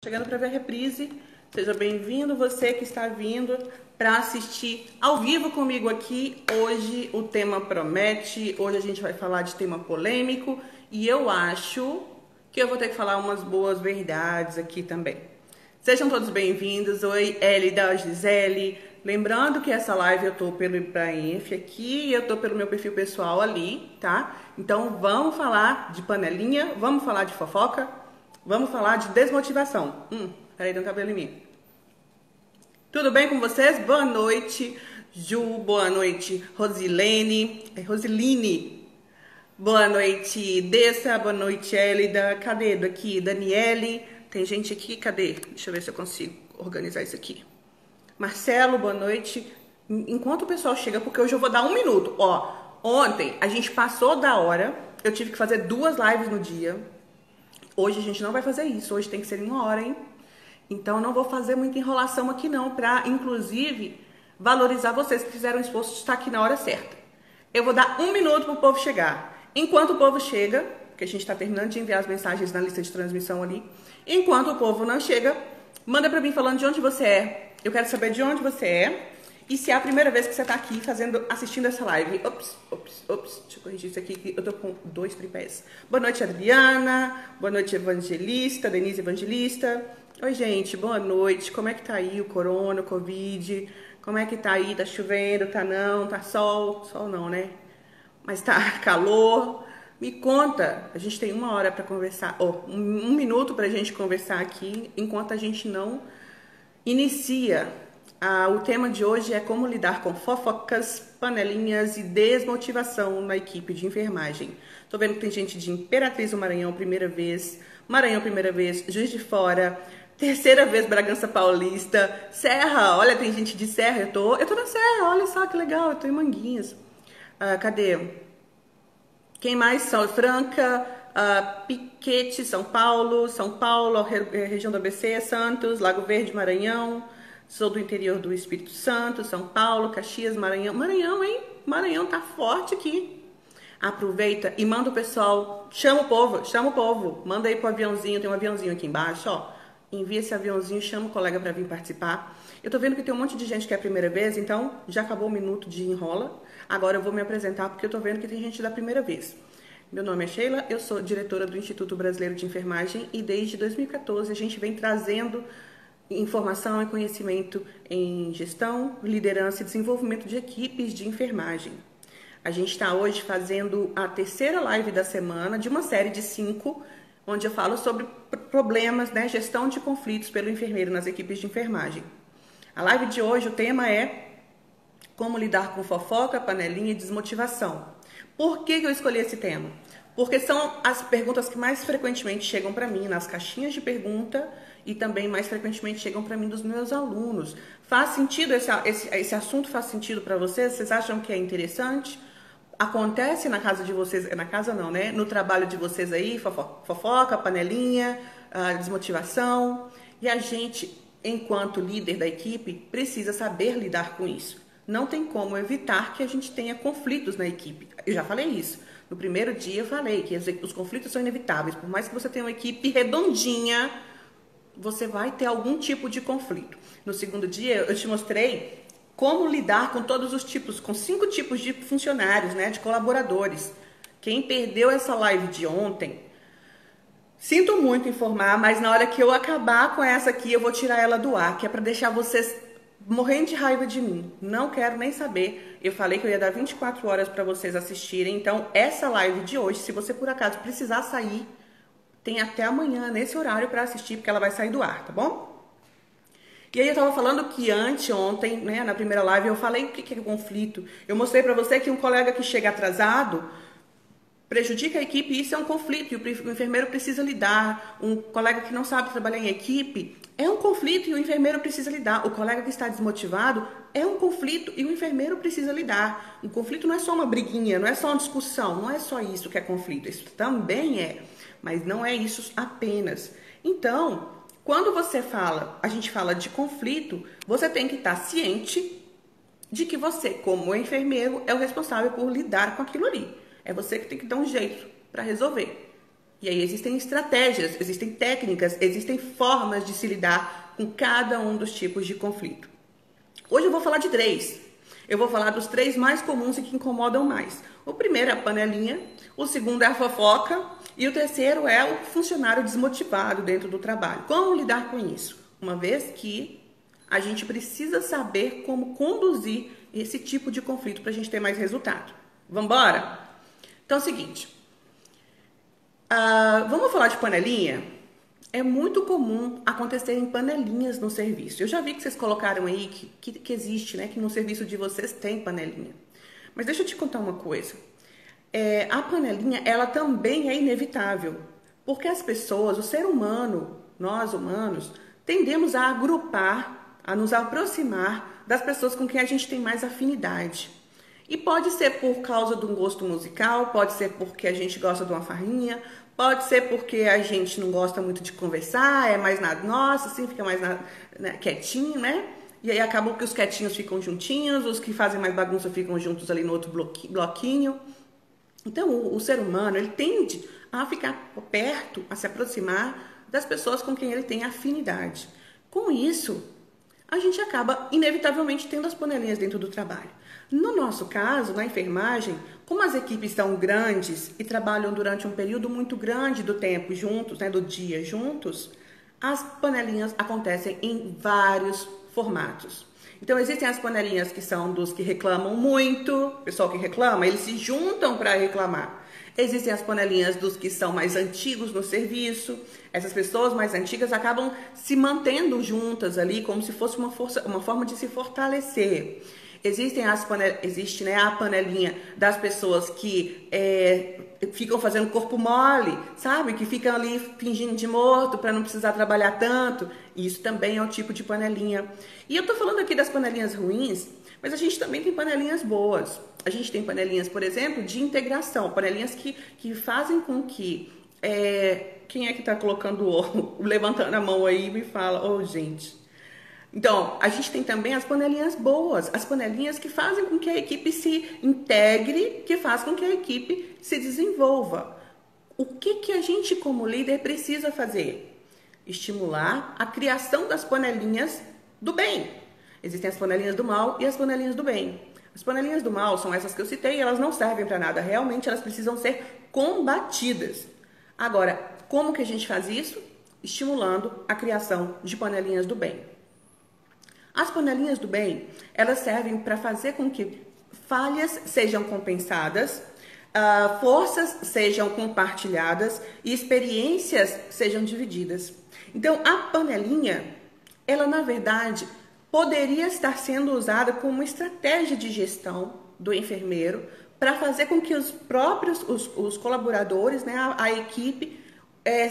Chegando para ver a reprise, seja bem-vindo você que está vindo para assistir ao vivo comigo aqui. Hoje o tema promete, hoje a gente vai falar de tema polêmico e eu acho que eu vou ter que falar umas boas verdades aqui também. Sejam todos bem-vindos. Oi, Elida, Gisele. Lembrando que essa live eu tô pelo Ibrainf aqui e eu tô pelo meu perfil pessoal ali, tá? Então vamos falar de panelinha, vamos falar de fofoca, vamos falar de desmotivação. Peraí, tem um cabelo em mim. Tudo bem com vocês? Boa noite, Ju. Boa noite, Rosiline. Boa noite, Dessa. Boa noite, Elida. Cadê aqui? Daniele. Tem gente aqui? Cadê? Deixa eu ver se eu consigo organizar isso aqui. Marcelo, boa noite. Enquanto o pessoal chega, porque hoje eu vou dar 1 minuto. Ó, ontem a gente passou da hora. Eu tive que fazer 2 lives no dia. Hoje a gente não vai fazer isso. Hoje tem que ser em 1 hora, hein? Então não vou fazer muita enrolação aqui não, pra inclusive valorizar vocês que fizeram o esforço de estar aqui na hora certa. Eu vou dar 1 minuto pro povo chegar. Enquanto o povo chega, porque a gente tá terminando de enviar as mensagens na lista de transmissão ali. Enquanto o povo não chega, manda pra mim falando de onde você é. Eu quero saber de onde você é e se é a primeira vez que você tá aqui assistindo essa live. Ops, deixa eu corrigir isso aqui, que eu tô com 2 tripés. Boa noite, Adriana. Boa noite, Evangelista, Denise Evangelista. Oi, gente, boa noite. Como é que tá aí o corona, o Covid? Como é que tá aí? Tá chovendo, tá não? Tá sol? Sol não, né? Mas tá calor. Me conta, a gente tem 1 hora pra conversar, um minuto pra gente conversar aqui, enquanto a gente não inicia. O tema de hoje é como lidar com fofocas, panelinhas e desmotivação na equipe de enfermagem. Tô vendo que tem gente de Imperatriz do Maranhão, primeira vez, Juiz de Fora, 3ª vez Bragança Paulista, Serra, olha, tem gente de Serra, eu tô na Serra, olha só que legal, eu tô em Manguinhos. Cadê? Quem mais? São Franca, Piquete, São Paulo, região do ABC, Santos, Lago Verde, Maranhão. Sou do interior do Espírito Santo, São Paulo, Caxias, Maranhão. Maranhão, hein? Maranhão tá forte aqui. Aproveita e manda o pessoal, chama o povo. Manda aí pro aviãozinho, tem um aviãozinho aqui embaixo, ó. Envia esse aviãozinho, chama o colega para vir participar. Eu tô vendo que tem um monte de gente que é a primeira vez, então já acabou o minuto de enrola. Agora eu vou me apresentar porque eu tô vendo que tem gente da primeira vez. Meu nome é Sheila, eu sou diretora do Instituto Brasileiro de Enfermagem e desde 2014 a gente vem trazendo informação e conhecimento em gestão, liderança e desenvolvimento de equipes de enfermagem. A gente está hoje fazendo a 3ª live da semana de uma série de 5, onde eu falo sobre problemas, né, gestão de conflitos pelo enfermeiro nas equipes de enfermagem. A live de hoje, o tema é como lidar com fofoca, panelinha e desmotivação. Por que eu escolhi esse tema? Porque são as perguntas que mais frequentemente chegam para mim nas caixinhas de pergunta e também mais frequentemente chegam para mim dos meus alunos. Faz sentido esse assunto? Faz sentido para vocês? Vocês acham que é interessante? Acontece na casa de vocês, na casa não, né? No trabalho de vocês aí, fofoca, panelinha, desmotivação. E a gente, enquanto líder da equipe, precisa saber lidar com isso. Não tem como evitar que a gente tenha conflitos na equipe. Eu já falei isso. No primeiro dia eu falei que os conflitos são inevitáveis. Por mais que você tenha uma equipe redondinha, você vai ter algum tipo de conflito. No segundo dia eu te mostrei como lidar com todos os tipos, com 5 tipos de funcionários, né, de colaboradores. Quem perdeu essa live de ontem, sinto muito informar, mas na hora que eu acabar com essa aqui, eu vou tirar ela do ar, que é para deixar vocês morrendo de raiva de mim. Não quero nem saber. Eu falei que eu ia dar 24 horas para vocês assistirem. Então, essa live de hoje, se você por acaso precisar sair, tem até amanhã nesse horário para assistir, porque ela vai sair do ar, tá bom? E aí eu tava falando que ontem, né, na primeira live, eu falei o que é conflito. Eu mostrei para você que um colega que chega atrasado prejudica a equipe e isso é um conflito. E o enfermeiro precisa lidar. Um colega que não sabe trabalhar em equipe é um conflito e o enfermeiro precisa lidar. O colega que está desmotivado é um conflito e o enfermeiro precisa lidar. Um conflito não é só uma briguinha, não é só uma discussão, não é só isso que é conflito. Isso também é, mas não é isso apenas. Então, quando a gente fala de conflito, você tem que estar ciente de que você, como enfermeiro, é o responsável por lidar com aquilo ali. É você que tem que dar um jeito para resolver. E aí existem estratégias, existem técnicas, existem formas de se lidar com cada um dos tipos de conflito. Hoje eu vou falar de 3. Eu vou falar dos 3 mais comuns e que incomodam mais. O primeiro é a panelinha, o segundo é a fofoca e o terceiro é o funcionário desmotivado dentro do trabalho. Como lidar com isso? Uma vez que a gente precisa saber como conduzir esse tipo de conflito para a gente ter mais resultado. Vamos embora? Então é o seguinte, vamos falar de panelinha? É muito comum acontecerem panelinhas no serviço. Eu já vi que vocês colocaram aí que existe, né? Que no serviço de vocês tem panelinha. Mas deixa eu te contar uma coisa. A panelinha, ela também é inevitável. Porque as pessoas, o ser humano, nós humanos, tendemos a agrupar, a nos aproximar das pessoas com quem a gente tem mais afinidade. E pode ser por causa de um gosto musical, pode ser porque a gente gosta de uma farrinha, pode ser porque a gente não gosta muito de conversar, é mais nada nosso, assim, fica mais quietinho, né? E aí acabam que os quietinhos ficam juntinhos, os que fazem mais bagunça ficam juntos ali no outro bloquinho. Então, o ser humano, ele tende a ficar perto, a se aproximar das pessoas com quem ele tem afinidade. Com isso, a gente acaba, inevitavelmente, tendo as panelinhas dentro do trabalho. No nosso caso, na enfermagem, como as equipes são grandes e trabalham durante um período muito grande do tempo juntos, né, do dia juntos, as panelinhas acontecem em vários formatos. Então, existem as panelinhas que são dos que reclamam muito, o pessoal que reclama, eles se juntam para reclamar. Existem as panelinhas dos que são mais antigos no serviço. Essas pessoas mais antigas acabam se mantendo juntas ali como se fosse uma forma de se fortalecer. Existe, né, a panelinha das pessoas que ficam fazendo corpo mole, sabe? Que ficam ali fingindo de morto para não precisar trabalhar tanto. Isso também é um tipo de panelinha. E eu tô falando aqui das panelinhas ruins, mas a gente também tem panelinhas boas. A gente tem panelinhas, por exemplo, de integração. Panelinhas que fazem com que... quem é que tá colocando levantando a mão aí e me fala, gente... Então, a gente tem também as panelinhas boas, as panelinhas que fazem com que a equipe se integre, que faz com que a equipe se desenvolva. O que a gente, como líder, precisa fazer? Estimular a criação das panelinhas do bem. Existem as panelinhas do mal e as panelinhas do bem. As panelinhas do mal são essas que eu citei e elas não servem para nada. Realmente, elas precisam ser combatidas. Agora, como que a gente faz isso? Estimulando a criação de panelinhas do bem. As panelinhas do bem, elas servem para fazer com que falhas sejam compensadas, forças sejam compartilhadas e experiências sejam divididas. Então, a panelinha, ela na verdade poderia estar sendo usada como uma estratégia de gestão do enfermeiro para fazer com que os próprios os colaboradores, né, a equipe,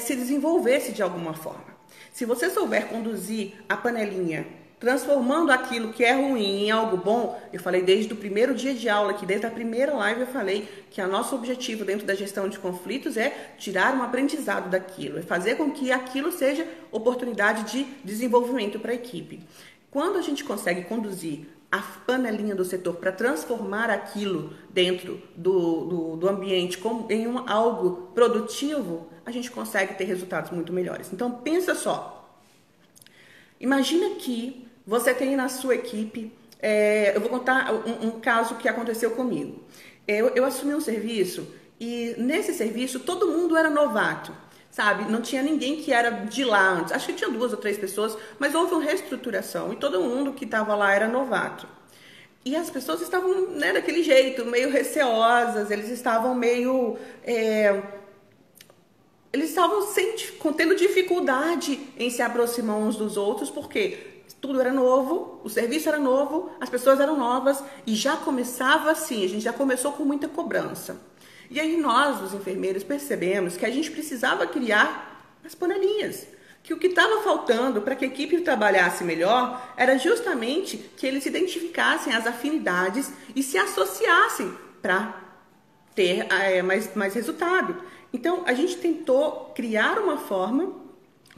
se desenvolvesse de alguma forma. Se você souber conduzir a panelinha transformando aquilo que é ruim em algo bom, eu falei desde o primeiro dia de aula, que desde a primeira live eu falei que o nosso objetivo dentro da gestão de conflitos é tirar um aprendizado daquilo, é fazer com que aquilo seja oportunidade de desenvolvimento para a equipe. Quando a gente consegue conduzir a panelinha do setor para transformar aquilo dentro do ambiente como em algo produtivo, a gente consegue ter resultados muito melhores. Então, pensa só. Imagina que você tem na sua equipe, eu vou contar um caso que aconteceu comigo. Eu assumi um serviço e nesse serviço todo mundo era novato, sabe? Não tinha ninguém que era de lá antes. Acho que tinha 2 ou 3 pessoas, mas houve uma reestruturação e todo mundo que estava lá era novato. E as pessoas estavam, né, daquele jeito, meio receosas, eles estavam meio... eles estavam tendo dificuldade em se aproximar uns dos outros, porque tudo era novo, o serviço era novo, as pessoas eram novas e já começava assim, a gente já começou com muita cobrança. E aí nós, os enfermeiros, percebemos que a gente precisava criar as panelinhas, que o que estava faltando para que a equipe trabalhasse melhor era justamente que eles identificassem as afinidades e se associassem para ter mais resultado. Então, a gente tentou criar uma forma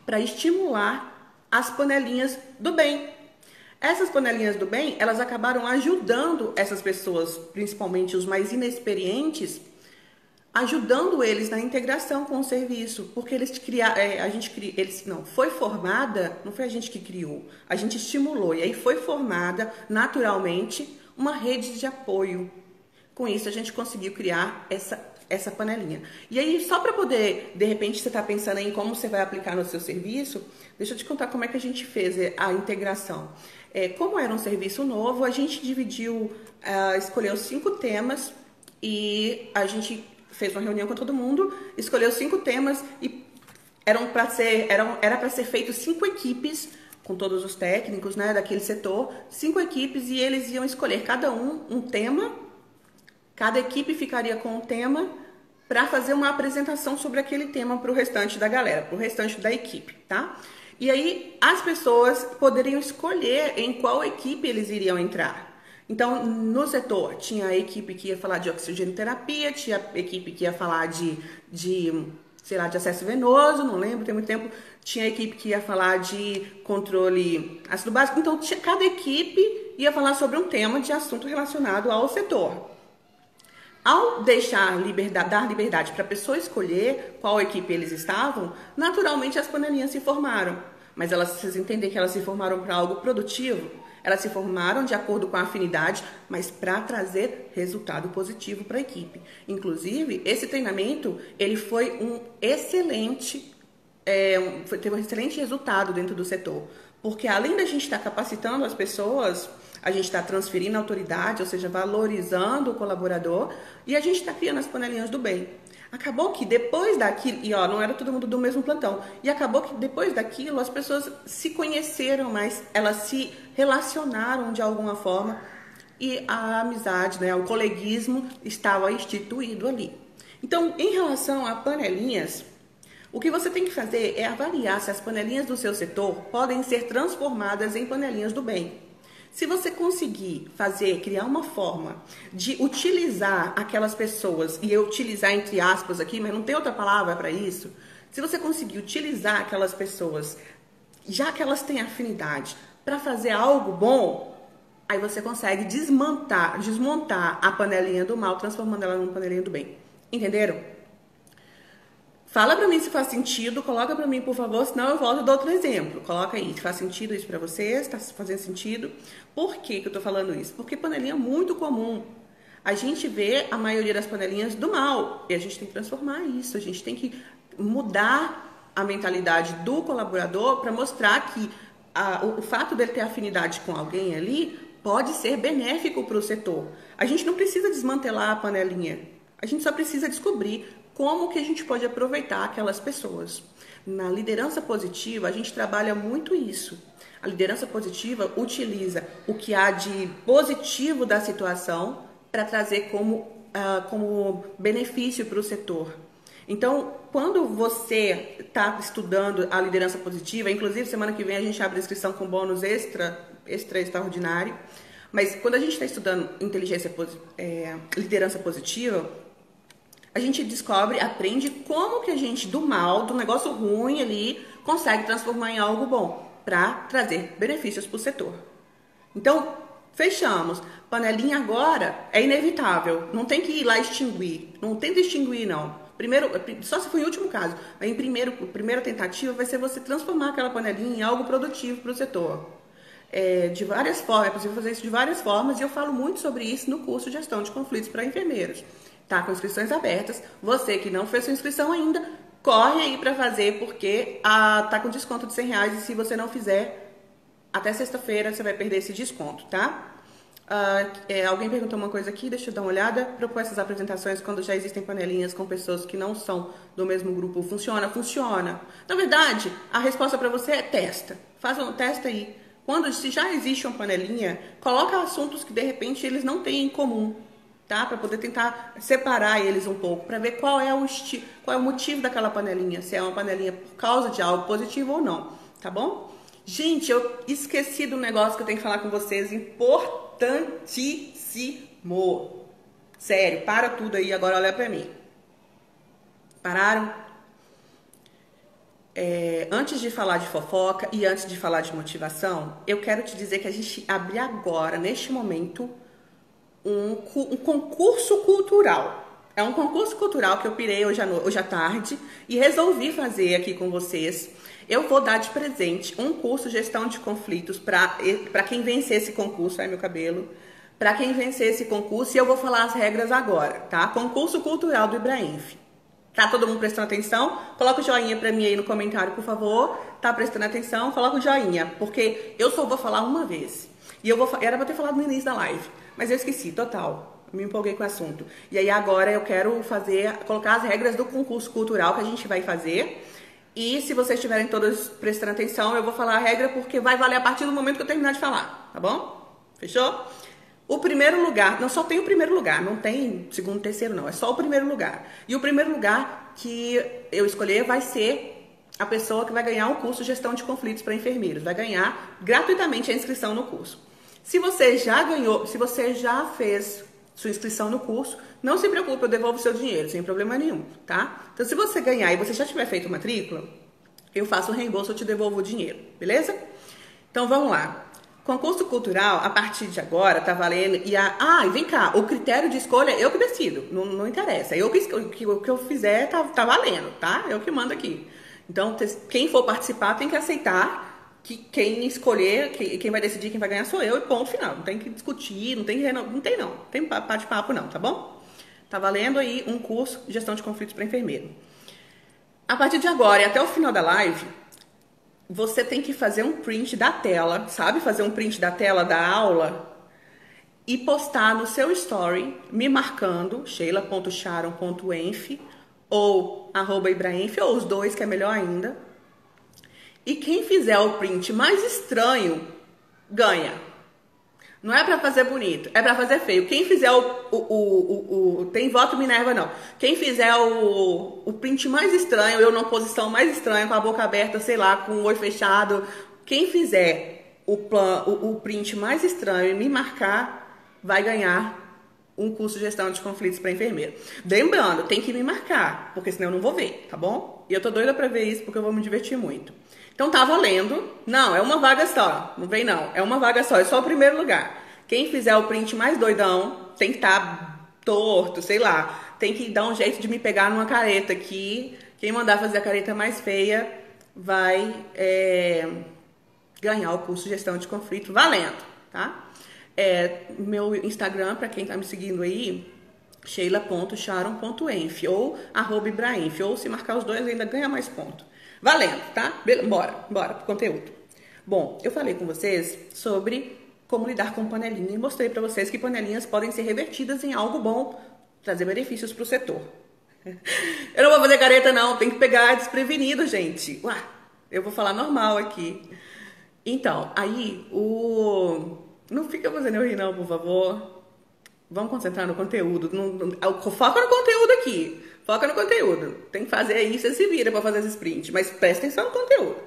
para estimular as panelinhas do bem. Essas panelinhas do bem, elas acabaram ajudando essas pessoas, principalmente os mais inexperientes, ajudando eles na integração com o serviço, porque eles criaram, não foi formada, não foi a gente que criou, a gente estimulou e aí foi formada naturalmente uma rede de apoio. Com isso a gente conseguiu criar essa panelinha. E aí, só para poder, de repente, você está pensando em como você vai aplicar no seu serviço, deixa eu te contar como é que a gente fez a integração. Como era um serviço novo, a gente dividiu, escolheu 5 temas e a gente fez uma reunião com todo mundo, escolheu 5 temas e era para ser feito 5 equipes com todos os técnicos, né, daquele setor, 5 equipes e eles iam escolher cada um tema. Cada equipe ficaria com um tema para fazer uma apresentação sobre aquele tema para o restante da galera, para o restante da equipe, tá? E aí as pessoas poderiam escolher em qual equipe eles iriam entrar. Então, no setor, tinha a equipe que ia falar de oxigenoterapia, tinha a equipe que ia falar sei lá, de acesso venoso, não lembro, tem muito tempo. Tinha a equipe que ia falar de controle ácido básico. Então, cada equipe ia falar sobre um tema de assunto relacionado ao setor. Ao dar liberdade para a pessoa escolher qual equipe eles estavam, naturalmente as panelinhas se formaram. Mas vocês entendem que elas se formaram para algo produtivo? Elas se formaram de acordo com a afinidade, mas para trazer resultado positivo para a equipe. Inclusive, esse treinamento ele foi teve um excelente resultado dentro do setor. Porque além da gente estar capacitando as pessoas, a gente está transferindo autoridade, ou seja, valorizando o colaborador, e a gente está criando as panelinhas do bem. Acabou que depois daquilo, e não era todo mundo do mesmo plantão, e acabou que depois daquilo as pessoas se conheceram mais, elas se relacionaram de alguma forma, e a amizade, né, o coleguismo estava instituído ali. Então, em relação a panelinhas, o que você tem que fazer é avaliar se as panelinhas do seu setor podem ser transformadas em panelinhas do bem. Se você conseguir criar uma forma de utilizar aquelas pessoas, e eu utilizar entre aspas aqui, mas não tem outra palavra para isso, se você conseguir utilizar aquelas pessoas, já que elas têm afinidade, para fazer algo bom, aí você consegue desmontar a panelinha do mal, transformando ela numa panelinha do bem. Entenderam? Fala pra mim se faz sentido, coloca pra mim, por favor, senão eu volto e dou outro exemplo. Coloca aí, se faz sentido isso pra vocês, tá fazendo sentido. Por que eu tô falando isso? Porque panelinha é muito comum. A gente vê a maioria das panelinhas do mal e a gente tem que transformar isso. A gente tem que mudar a mentalidade do colaborador para mostrar que o fato dele ter afinidade com alguém ali pode ser benéfico para o setor. A gente não precisa desmantelar a panelinha, a gente só precisa descobrir como que a gente pode aproveitar aquelas pessoas. Na liderança positiva, a gente trabalha muito isso. A liderança positiva utiliza o que há de positivo da situação para trazer como benefício para o setor. Então, quando você está estudando a liderança positiva, inclusive semana que vem a gente abre a inscrição com bônus extraordinário, mas quando a gente está estudando liderança positiva, a gente aprende como que a gente, do mal, do negócio ruim ali, consegue transformar em algo bom, para trazer benefícios para o setor. Então, fechamos. Panelinha agora é inevitável, não tem que ir lá extinguir, não tenta extinguir não. Primeiro, só se for em último caso, aí primeira tentativa vai ser você transformar aquela panelinha em algo produtivo para o setor. De várias formas, é possível fazer isso de várias formas, e eu falo muito sobre isso no curso de Gestão de Conflitos para Enfermeiros. Tá com inscrições abertas. Você que não fez sua inscrição ainda, corre aí para fazer, porque tá com desconto de R$100 e se você não fizer, até sexta-feira você vai perder esse desconto, tá? Alguém perguntou uma coisa aqui, deixa eu dar uma olhada. Propor essas apresentações quando já existem panelinhas com pessoas que não são do mesmo grupo. Funciona? Funciona. Na verdade, a resposta para você é testa. Testa aí. Se já existe uma panelinha, coloca assuntos que de repente eles não têm em comum, tá? Para poder tentar separar eles um pouco, para ver qual é o motivo daquela panelinha, se é uma panelinha por causa de algo positivo ou não, tá bom? Gente, eu esqueci do negócio que eu tenho que falar com vocês, importantíssimo. Sério, para tudo aí, agora olha pra mim. Pararam? Antes de falar de fofoca e antes de falar de motivação, eu quero te dizer que a gente abre agora, neste momento, um concurso cultural. É um concurso cultural que eu pirei hoje à tarde e resolvi fazer aqui com vocês. Eu vou dar de presente um curso Gestão de Conflitos para quem vencer esse concurso. Ai, meu cabelo. Para quem vencer esse concurso, e eu vou falar as regras agora, tá? Concurso Cultural do Ibrainf. Tá todo mundo prestando atenção? Coloca o joinha pra mim aí no comentário, por favor. Tá prestando atenção? Coloca o joinha, porque eu só vou falar uma vez. E era pra ter falado no início da live, mas eu esqueci, total. Me empolguei com o assunto. E aí agora eu quero colocar as regras do concurso cultural que a gente vai fazer. E se vocês estiverem todos prestando atenção, eu vou falar a regra porque vai valer a partir do momento que eu terminar de falar, tá bom? Fechou? O primeiro lugar, não só tem o primeiro lugar, não tem segundo, terceiro não, é só o primeiro lugar. E o primeiro lugar que eu escolher vai ser a pessoa que vai ganhar o curso Gestão de Conflitos para Enfermeiros, vai ganhar gratuitamente a inscrição no curso. Se você já ganhou, se você já fez sua inscrição no curso, não se preocupe, eu devolvo o seu dinheiro, sem problema nenhum, tá? Então se você ganhar e você já tiver feito matrícula, eu faço o reembolso, eu te devolvo o dinheiro, beleza? Então vamos lá. Concurso cultural, a partir de agora, tá valendo. E vem cá, o critério de escolha eu que decido, não interessa. O que eu fizer tá valendo, tá? Eu que mando aqui. Então, quem for participar tem que aceitar que quem escolher, quem vai decidir quem vai ganhar sou eu e ponto final. Não tem que discutir, não tem bate-papo não, tá bom? Tá valendo aí um curso de gestão de conflitos para enfermeiro. A partir de agora e até o final da live, você tem que fazer um print da tela, sabe? Fazer um print da tela da aula e postar no seu story, me marcando, sheila.sharon.enf ou @ibrainf, ou os dois, que é melhor ainda. E quem fizer o print mais estranho, ganha. Não é pra fazer bonito, é pra fazer feio. Quem fizer tem voto Minerva não. Quem fizer o print mais estranho, eu numa posição mais estranha, com a boca aberta, sei lá, com o olho fechado. Quem fizer o print mais estranho e me marcar, vai ganhar um curso de gestão de conflitos para enfermeiro. Lembrando, tem que me marcar, porque senão eu não vou ver, tá bom? E eu tô doida pra ver isso, porque eu vou me divertir muito. Então tá valendo. Não, é uma vaga só. Não vem não. É uma vaga só. É só o primeiro lugar. Quem fizer o print mais doidão tem que estar torto, sei lá. Tem que dar um jeito de me pegar numa careta aqui. Quem mandar fazer a careta mais feia vai ganhar o curso de gestão de conflito valendo, tá? Meu Instagram, pra quem tá me seguindo aí, sheila.sharon.enf ou @ibrainf. Ou se marcar os dois ainda ganha mais ponto. Valendo, tá? Bora pro conteúdo. Bom, eu falei com vocês sobre como lidar com panelinha e mostrei pra vocês que panelinhas podem ser revertidas em algo bom, trazer benefícios pro setor. Eu não vou fazer careta não, tem que pegar desprevenido, gente. Eu vou falar normal aqui. Então, aí, não fica fazendo eu rir não, por favor. Vamos concentrar no conteúdo. Foca no conteúdo aqui. Foca no conteúdo. Tem que fazer aí, você se vira pra fazer esse sprint. Mas presta atenção no conteúdo.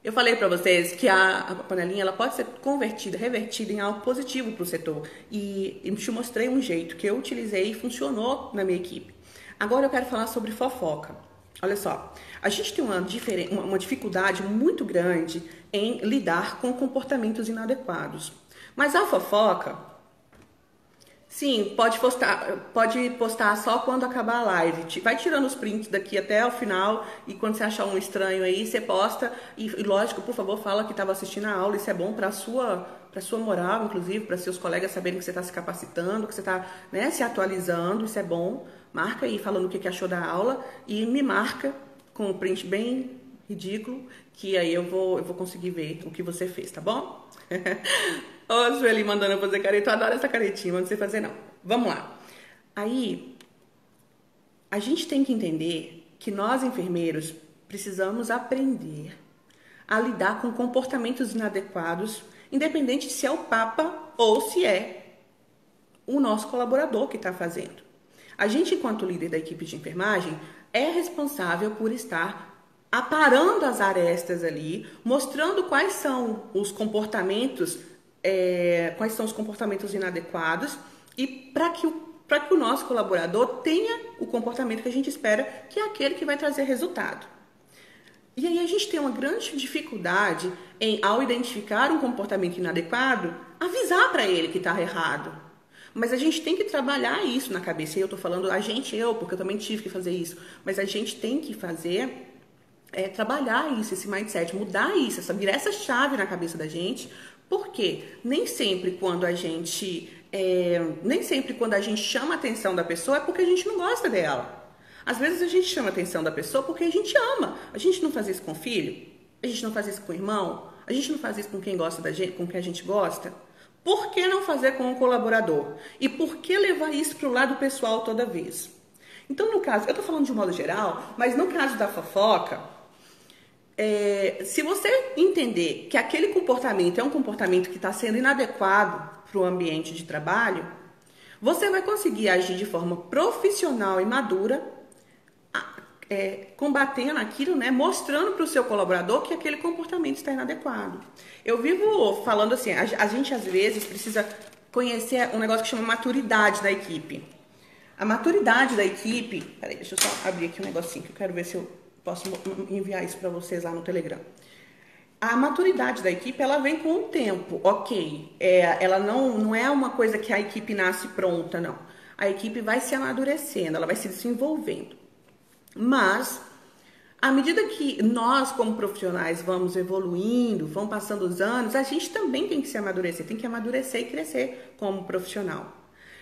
Eu falei pra vocês que a panelinha ela pode ser revertida em algo positivo pro setor. E te mostrei um jeito que eu utilizei e funcionou na minha equipe. Agora eu quero falar sobre fofoca. Olha só, a gente tem uma dificuldade muito grande em lidar com comportamentos inadequados. Mas a fofoca... Sim, pode postar só quando acabar a live. Vai tirando os prints daqui até o final e quando você achar um estranho aí, você posta. E lógico, por favor, fala que estava assistindo a aula. Isso é bom para sua moral, inclusive, para seus colegas saberem que você está se capacitando, que você está se atualizando. Isso é bom. Marca aí falando o que achou da aula e me marca com um print bem ridículo, que aí eu vou conseguir ver o que você fez, tá bom? Ó, Sueli mandando eu fazer careta. Eu adoro essa caretinha, mas não sei fazer não. Vamos lá. Aí, a gente tem que entender que nós, enfermeiros, precisamos aprender a lidar com comportamentos inadequados, independente se é o Papa ou se é o nosso colaborador que está fazendo. A gente, enquanto líder da equipe de enfermagem, é responsável por estar aparando as arestas ali, mostrando quais são os comportamentos inadequados e para que o nosso colaborador tenha o comportamento que a gente espera, que é aquele que vai trazer resultado. E aí a gente tem uma grande dificuldade em, ao identificar um comportamento inadequado, avisar para ele que está errado. Mas a gente tem que trabalhar isso na cabeça. E eu tô falando eu, porque eu também tive que fazer isso. Mas a gente tem que fazer, trabalhar isso, esse mindset, mudar isso, virar essa chave na cabeça da gente. Porque nem sempre quando a gente chama a atenção da pessoa é porque a gente não gosta dela. Às vezes a gente chama a atenção da pessoa porque a gente ama. A gente não faz isso com o filho, a gente não faz isso com o irmão, a gente não faz isso com quem gosta da gente, com quem a gente gosta. Por que não fazer com um colaborador? E por que levar isso para o lado pessoal toda vez? Então, no caso, eu estou falando de um modo geral, mas no caso da fofoca, se você entender que aquele comportamento é um comportamento que está sendo inadequado para o ambiente de trabalho, você vai conseguir agir de forma profissional e madura, combatendo aquilo, né, mostrando para o seu colaborador que aquele comportamento está inadequado. Eu vivo falando assim, a gente às vezes precisa conhecer um negócio que chama maturidade da equipe. A maturidade da equipe... Peraí, deixa eu só abrir aqui um negocinho que eu quero ver se eu posso enviar isso para vocês lá no Telegram. A maturidade da equipe, ela vem com o tempo, ok. Ela não é uma coisa que a equipe nasce pronta, não. A equipe vai se amadurecendo, ela vai se desenvolvendo. Mas, à medida que nós, como profissionais, vamos evoluindo, vão passando os anos, a gente também tem que se amadurecer, tem que amadurecer e crescer como profissional.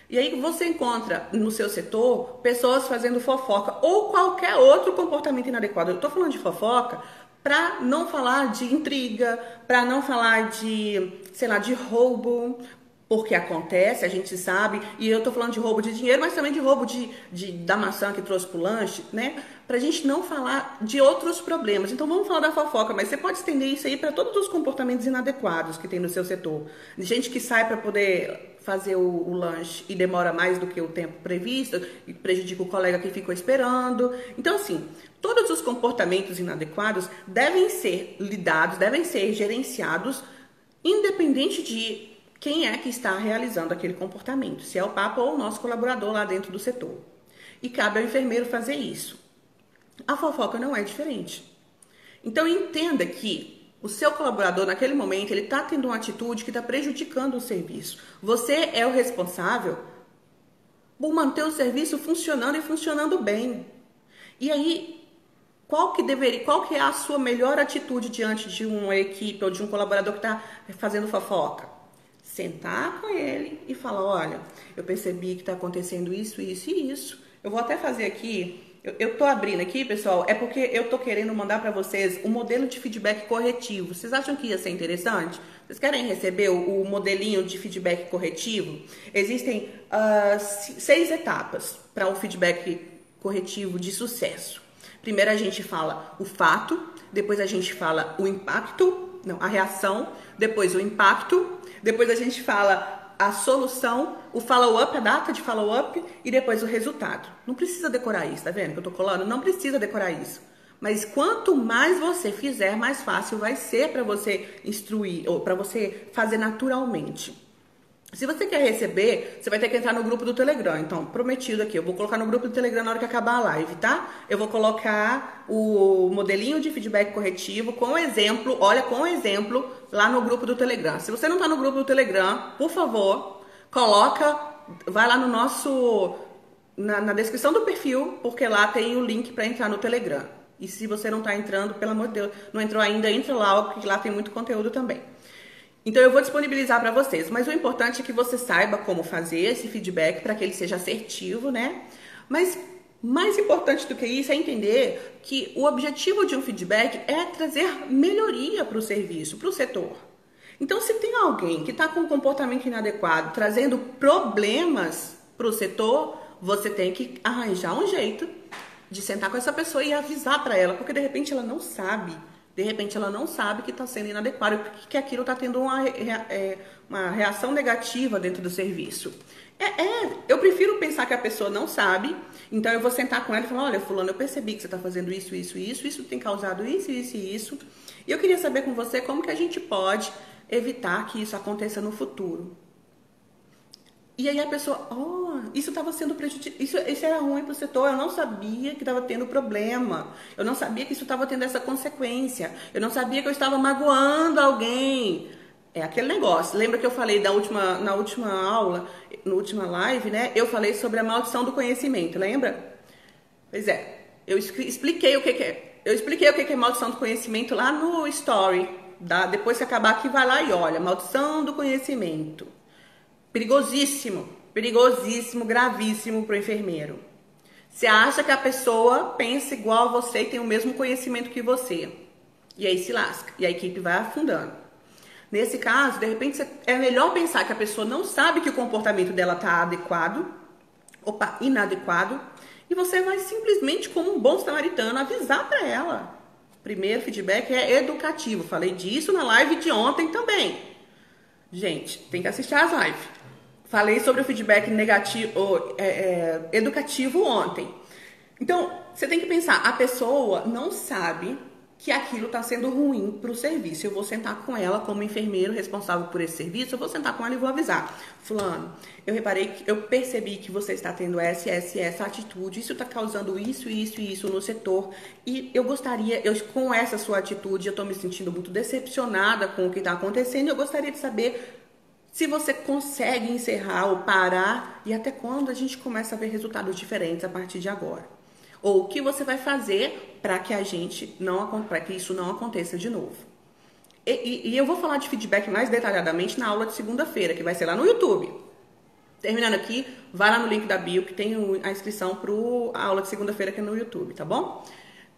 E aí você encontra no seu setor pessoas fazendo fofoca ou qualquer outro comportamento inadequado. Eu estou falando de fofoca para não falar de intriga, para não falar de, sei lá, de roubo, porque acontece, a gente sabe, e eu tô falando de roubo de dinheiro, mas também de roubo da maçã que trouxe pro lanche, né? Pra gente não falar de outros problemas. Então vamos falar da fofoca, mas você pode estender isso aí para todos os comportamentos inadequados que tem no seu setor. De gente que sai para poder fazer o lanche e demora mais do que o tempo previsto e prejudica o colega que ficou esperando. Então, assim, todos os comportamentos inadequados devem ser lidados, devem ser gerenciados, independente de quem é que está realizando aquele comportamento, se é o Papa ou o nosso colaborador lá dentro do setor. E cabe ao enfermeiro fazer isso. A fofoca não é diferente. Então entenda que o seu colaborador, naquele momento, ele está tendo uma atitude que está prejudicando o serviço. Você é o responsável por manter o serviço funcionando e funcionando bem. E aí, qual que é a sua melhor atitude diante de uma equipe ou de um colaborador que está fazendo fofoca? Sentar com ele e falar, olha, eu percebi que está acontecendo isso, isso e isso. Eu vou até fazer aqui, eu tô abrindo aqui, pessoal, é porque eu tô querendo mandar para vocês um modelo de feedback corretivo. Vocês acham que ia ser interessante? Vocês querem receber o modelinho de feedback corretivo? Existem 6 etapas para um feedback corretivo de sucesso. Primeiro a gente fala o fato, depois a gente fala o impacto, a reação, depois o impacto, depois a gente fala a solução, o follow-up, a data de follow-up e depois o resultado. Não precisa decorar isso, tá vendo que eu tô colando? Não precisa decorar isso. Mas quanto mais você fizer, mais fácil vai ser para você instruir ou para você fazer naturalmente. Se você quer receber, você vai ter que entrar no grupo do Telegram. Então, prometido aqui, eu vou colocar no grupo do Telegram na hora que acabar a live, tá? Eu vou colocar o modelinho de feedback corretivo com exemplo, olha, com exemplo, lá no grupo do Telegram. Se você não tá no grupo do Telegram, por favor, vai lá no nosso, na descrição do perfil, porque lá tem o link para entrar no Telegram. E se você não tá entrando, pelo amor de Deus, não entrou ainda, entra lá, porque lá tem muito conteúdo também. Então eu vou disponibilizar para vocês, mas o importante é que você saiba como fazer esse feedback para que ele seja assertivo, né? Mas mais importante do que isso é entender que o objetivo de um feedback é trazer melhoria para o serviço, para o setor. Então se tem alguém que está com um comportamento inadequado, trazendo problemas para o setor, você tem que arranjar um jeito de sentar com essa pessoa e avisar para ela, porque de repente ela não sabe. De repente ela não sabe que está sendo inadequado, que aquilo está tendo uma reação negativa dentro do serviço. Eu prefiro pensar que a pessoa não sabe, então eu vou sentar com ela e falar, olha, fulano, eu percebi que você está fazendo isso, isso, isso, isso tem causado isso, isso e isso. E eu queria saber com você como que a gente pode evitar que isso aconteça no futuro. E aí a pessoa, isso estava sendo prejudicial, isso era ruim para o setor, eu não sabia que estava tendo problema, eu não sabia que isso estava tendo essa consequência, eu não sabia que eu estava magoando alguém. É aquele negócio. Lembra que eu falei na última aula, na última live, né? Eu falei sobre a maldição do conhecimento, lembra? Pois é. Eu expliquei o que é. Eu expliquei o que é maldição do conhecimento lá no story. Depois que acabar aqui, vai lá e olha. Maldição do conhecimento. Perigosíssimo. Perigosíssimo, gravíssimo para o enfermeiro. Você acha que a pessoa pensa igual a você e tem o mesmo conhecimento que você. E aí se lasca. E a equipe vai afundando. Nesse caso, de repente, é melhor pensar que a pessoa não sabe que o comportamento dela está adequado, inadequado, e você vai simplesmente, como um bom samaritano, avisar para ela. Primeiro feedback é educativo. Falei disso na live de ontem também. Gente, tem que assistir as lives. Falei sobre o feedback negativo, educativo ontem. Então, você tem que pensar, a pessoa não sabe que aquilo está sendo ruim para o serviço. Eu vou sentar com ela como enfermeiro responsável por esse serviço, eu vou sentar com ela e vou avisar. Fulano, eu percebi que você está tendo essa atitude, isso está causando isso e isso no setor. E eu gostaria, com essa sua atitude, eu estou me sentindo muito decepcionada com o que está acontecendo. Eu gostaria de saber se você consegue encerrar ou parar e até quando a gente começa a ver resultados diferentes a partir de agora. Ou o que você vai fazer para que isso não aconteça de novo. E eu vou falar de feedback mais detalhadamente na aula de segunda-feira, que vai ser lá no YouTube. Terminando aqui, vai lá no link da bio, que tem a inscrição para a aula de segunda-feira aqui no YouTube, tá bom?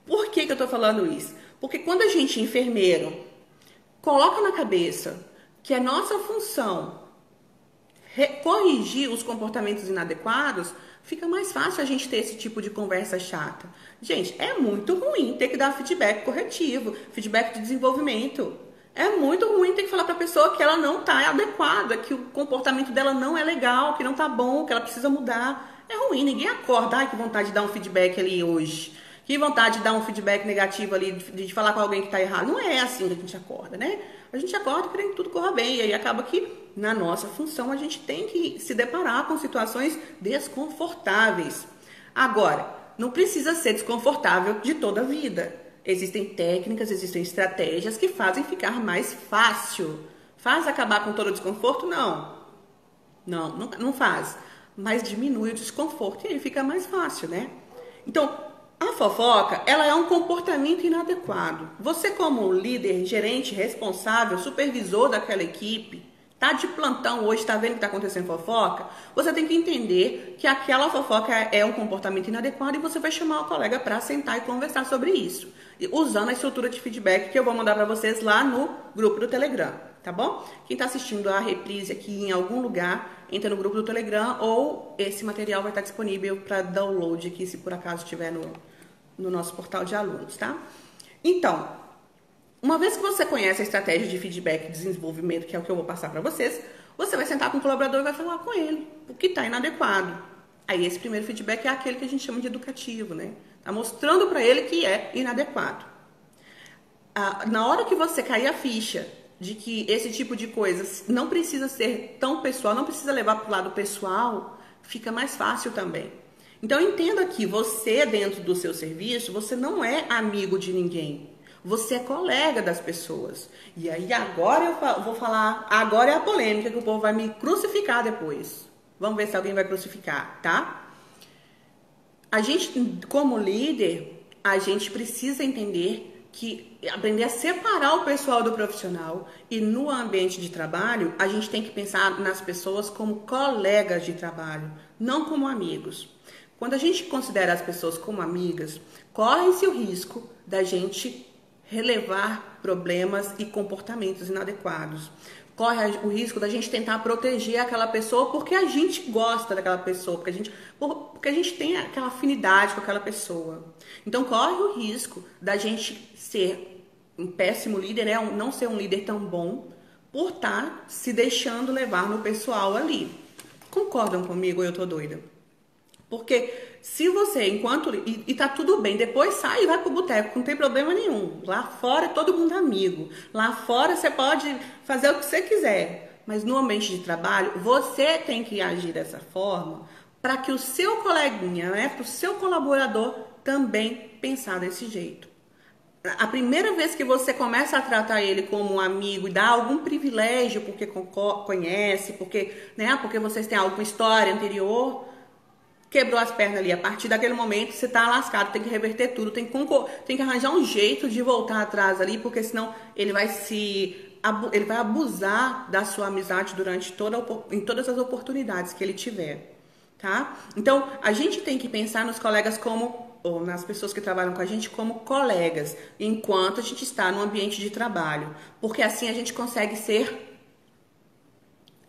Por que eu tô falando isso? Porque quando a gente, enfermeiro, coloca na cabeça que é nossa função corrigir os comportamentos inadequados, fica mais fácil a gente ter esse tipo de conversa chata. Gente, é muito ruim ter que dar feedback corretivo, feedback de desenvolvimento. É muito ruim ter que falar para a pessoa que ela não está adequada, que o comportamento dela não é legal, que não está bom, que ela precisa mudar. É ruim, ninguém acorda. Ai, que vontade de dar um feedback ali hoje. Que vontade de dar um feedback negativo ali, de falar com alguém que está errado. Não é assim que a gente acorda, né? A gente acorda querendo que tudo corra bem. E aí acaba que, na nossa função, a gente tem que se deparar com situações desconfortáveis. Agora, não precisa ser desconfortável de toda a vida. Existem técnicas, existem estratégias que fazem ficar mais fácil. Faz acabar com todo o desconforto? Não. Não faz. Mas diminui o desconforto e aí fica mais fácil, né? Então, a fofoca, ela é um comportamento inadequado. Você, como líder, gerente, responsável, supervisor daquela equipe, tá de plantão hoje, tá vendo que tá acontecendo fofoca? Você tem que entender que aquela fofoca é um comportamento inadequado e você vai chamar o colega para sentar e conversar sobre isso, usando a estrutura de feedback que eu vou mandar para vocês lá no grupo do Telegram, tá bom? Quem tá assistindo a reprise aqui em algum lugar, entra no grupo do Telegram ou esse material vai estar disponível para download aqui, se por acaso estiver no nosso portal de alunos, tá? Então, uma vez que você conhece a estratégia de feedback e desenvolvimento, que é o que eu vou passar para vocês, você vai sentar com o colaborador e vai falar com ele o que está inadequado. Aí esse primeiro feedback é aquele que a gente chama de educativo, né? Tá mostrando para ele que é inadequado. Na hora que você cair a ficha de que esse tipo de coisa não precisa ser tão pessoal, não precisa levar para o lado pessoal, fica mais fácil também. Então entenda que você, dentro do seu serviço, você não é amigo de ninguém. Você é colega das pessoas. E aí agora eu vou falar, agora é a polêmica que o povo vai me crucificar depois. Vamos ver se alguém vai crucificar, tá? A gente, como líder, a gente precisa entender que aprender a separar o pessoal do profissional e no ambiente de trabalho, a gente tem que pensar nas pessoas como colegas de trabalho, não como amigos. Quando a gente considera as pessoas como amigas, corre-se o risco da gente relevar problemas e comportamentos inadequados. Corre o risco da gente tentar proteger aquela pessoa porque a gente gosta daquela pessoa, porque a gente tem aquela afinidade com aquela pessoa. Então corre o risco da gente ser um péssimo líder, né? Não ser um líder tão bom por estar se deixando levar no pessoal ali. Concordam comigo ou eu tô doida? Porque se você, e tá tudo bem, depois sai e vai pro boteco, não tem problema nenhum. Lá fora é todo mundo amigo. Lá fora você pode fazer o que você quiser. Mas no ambiente de trabalho, você tem que agir dessa forma para que o seu coleguinha, né, pro seu colaborador também pensar desse jeito. A primeira vez que você começa a tratar ele como um amigo e dá algum privilégio porque conhece, porque vocês têm alguma história anterior, quebrou as pernas ali. A partir daquele momento você tá lascado, tem que reverter tudo, tem que arranjar um jeito de voltar atrás ali, porque senão ele vai abusar da sua amizade em todas as oportunidades que ele tiver, tá? Então, a gente tem que pensar nos colegas ou nas pessoas que trabalham com a gente como colegas, enquanto a gente está no ambiente de trabalho, porque assim a gente consegue ser...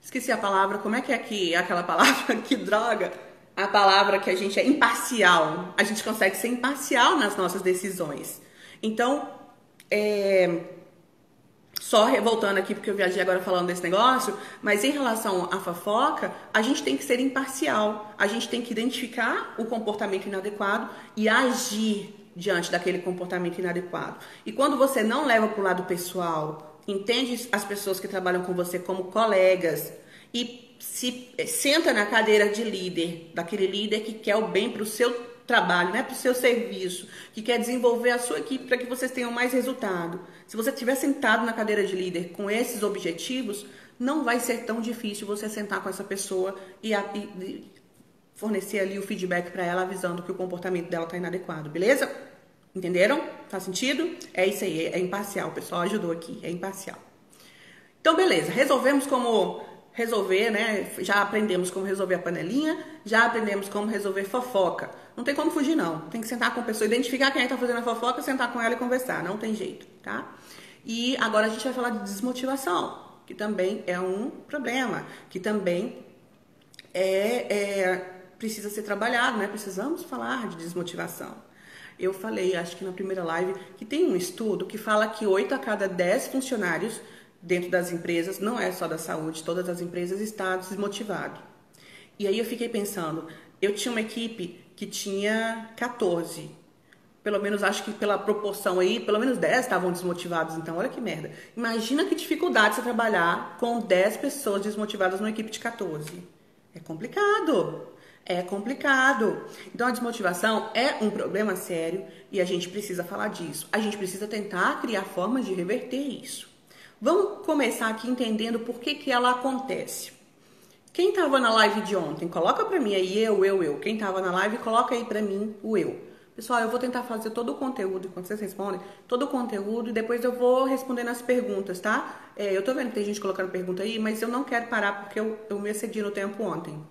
Esqueci a palavra, como é que é aquela palavra? Que droga! A palavra que a gente é imparcial. A gente consegue ser imparcial nas nossas decisões. Então, só voltando aqui, porque eu viajei agora falando desse negócio, mas em relação à fofoca, a gente tem que ser imparcial. A gente tem que identificar o comportamento inadequado e agir diante daquele comportamento inadequado. E quando você não leva para o lado pessoal, entende as pessoas que trabalham com você como colegas e se senta na cadeira de líder, daquele líder que quer o bem para o seu trabalho, né, para o seu serviço, que quer desenvolver a sua equipe para que vocês tenham mais resultado. Se você estiver sentado na cadeira de líder com esses objetivos, não vai ser tão difícil você sentar com essa pessoa e fornecer ali o feedback para ela, avisando que o comportamento dela está inadequado, beleza? Entenderam? Faz sentido? É isso aí, é imparcial, o pessoal ajudou aqui, é imparcial. Então, beleza, resolvemos como resolver, né? Já aprendemos como resolver a panelinha, já aprendemos como resolver fofoca. Não tem como fugir, não. Tem que sentar com a pessoa, identificar quem está fazendo a fofoca, sentar com ela e conversar. Não tem jeito, tá? E agora a gente vai falar de desmotivação, que também é um problema, que também precisa ser trabalhado, né? Precisamos falar de desmotivação. Eu falei, acho que na primeira live, que tem um estudo que fala que 8 a cada 10 funcionários dentro das empresas, não é só da saúde, todas as empresas estão desmotivados. E aí eu fiquei pensando, eu tinha uma equipe que tinha 14, pelo menos acho que pela proporção aí, pelo menos 10 estavam desmotivados, então olha que merda. Imagina que dificuldade você trabalhar com 10 pessoas desmotivadas numa equipe de 14. É complicado. É complicado. Então a desmotivação é um problema sério e a gente precisa falar disso. A gente precisa tentar criar formas de reverter isso. Vamos começar aqui entendendo por que ela acontece. Quem estava na live de ontem, coloca para mim aí eu. Quem estava na live, coloca aí para mim o eu. Pessoal, eu vou tentar fazer todo o conteúdo, enquanto vocês respondem, todo o conteúdo e depois eu vou respondendo as perguntas, tá? Eu tô vendo que tem gente colocando pergunta aí, mas eu não quero parar porque eu me excedi no tempo ontem.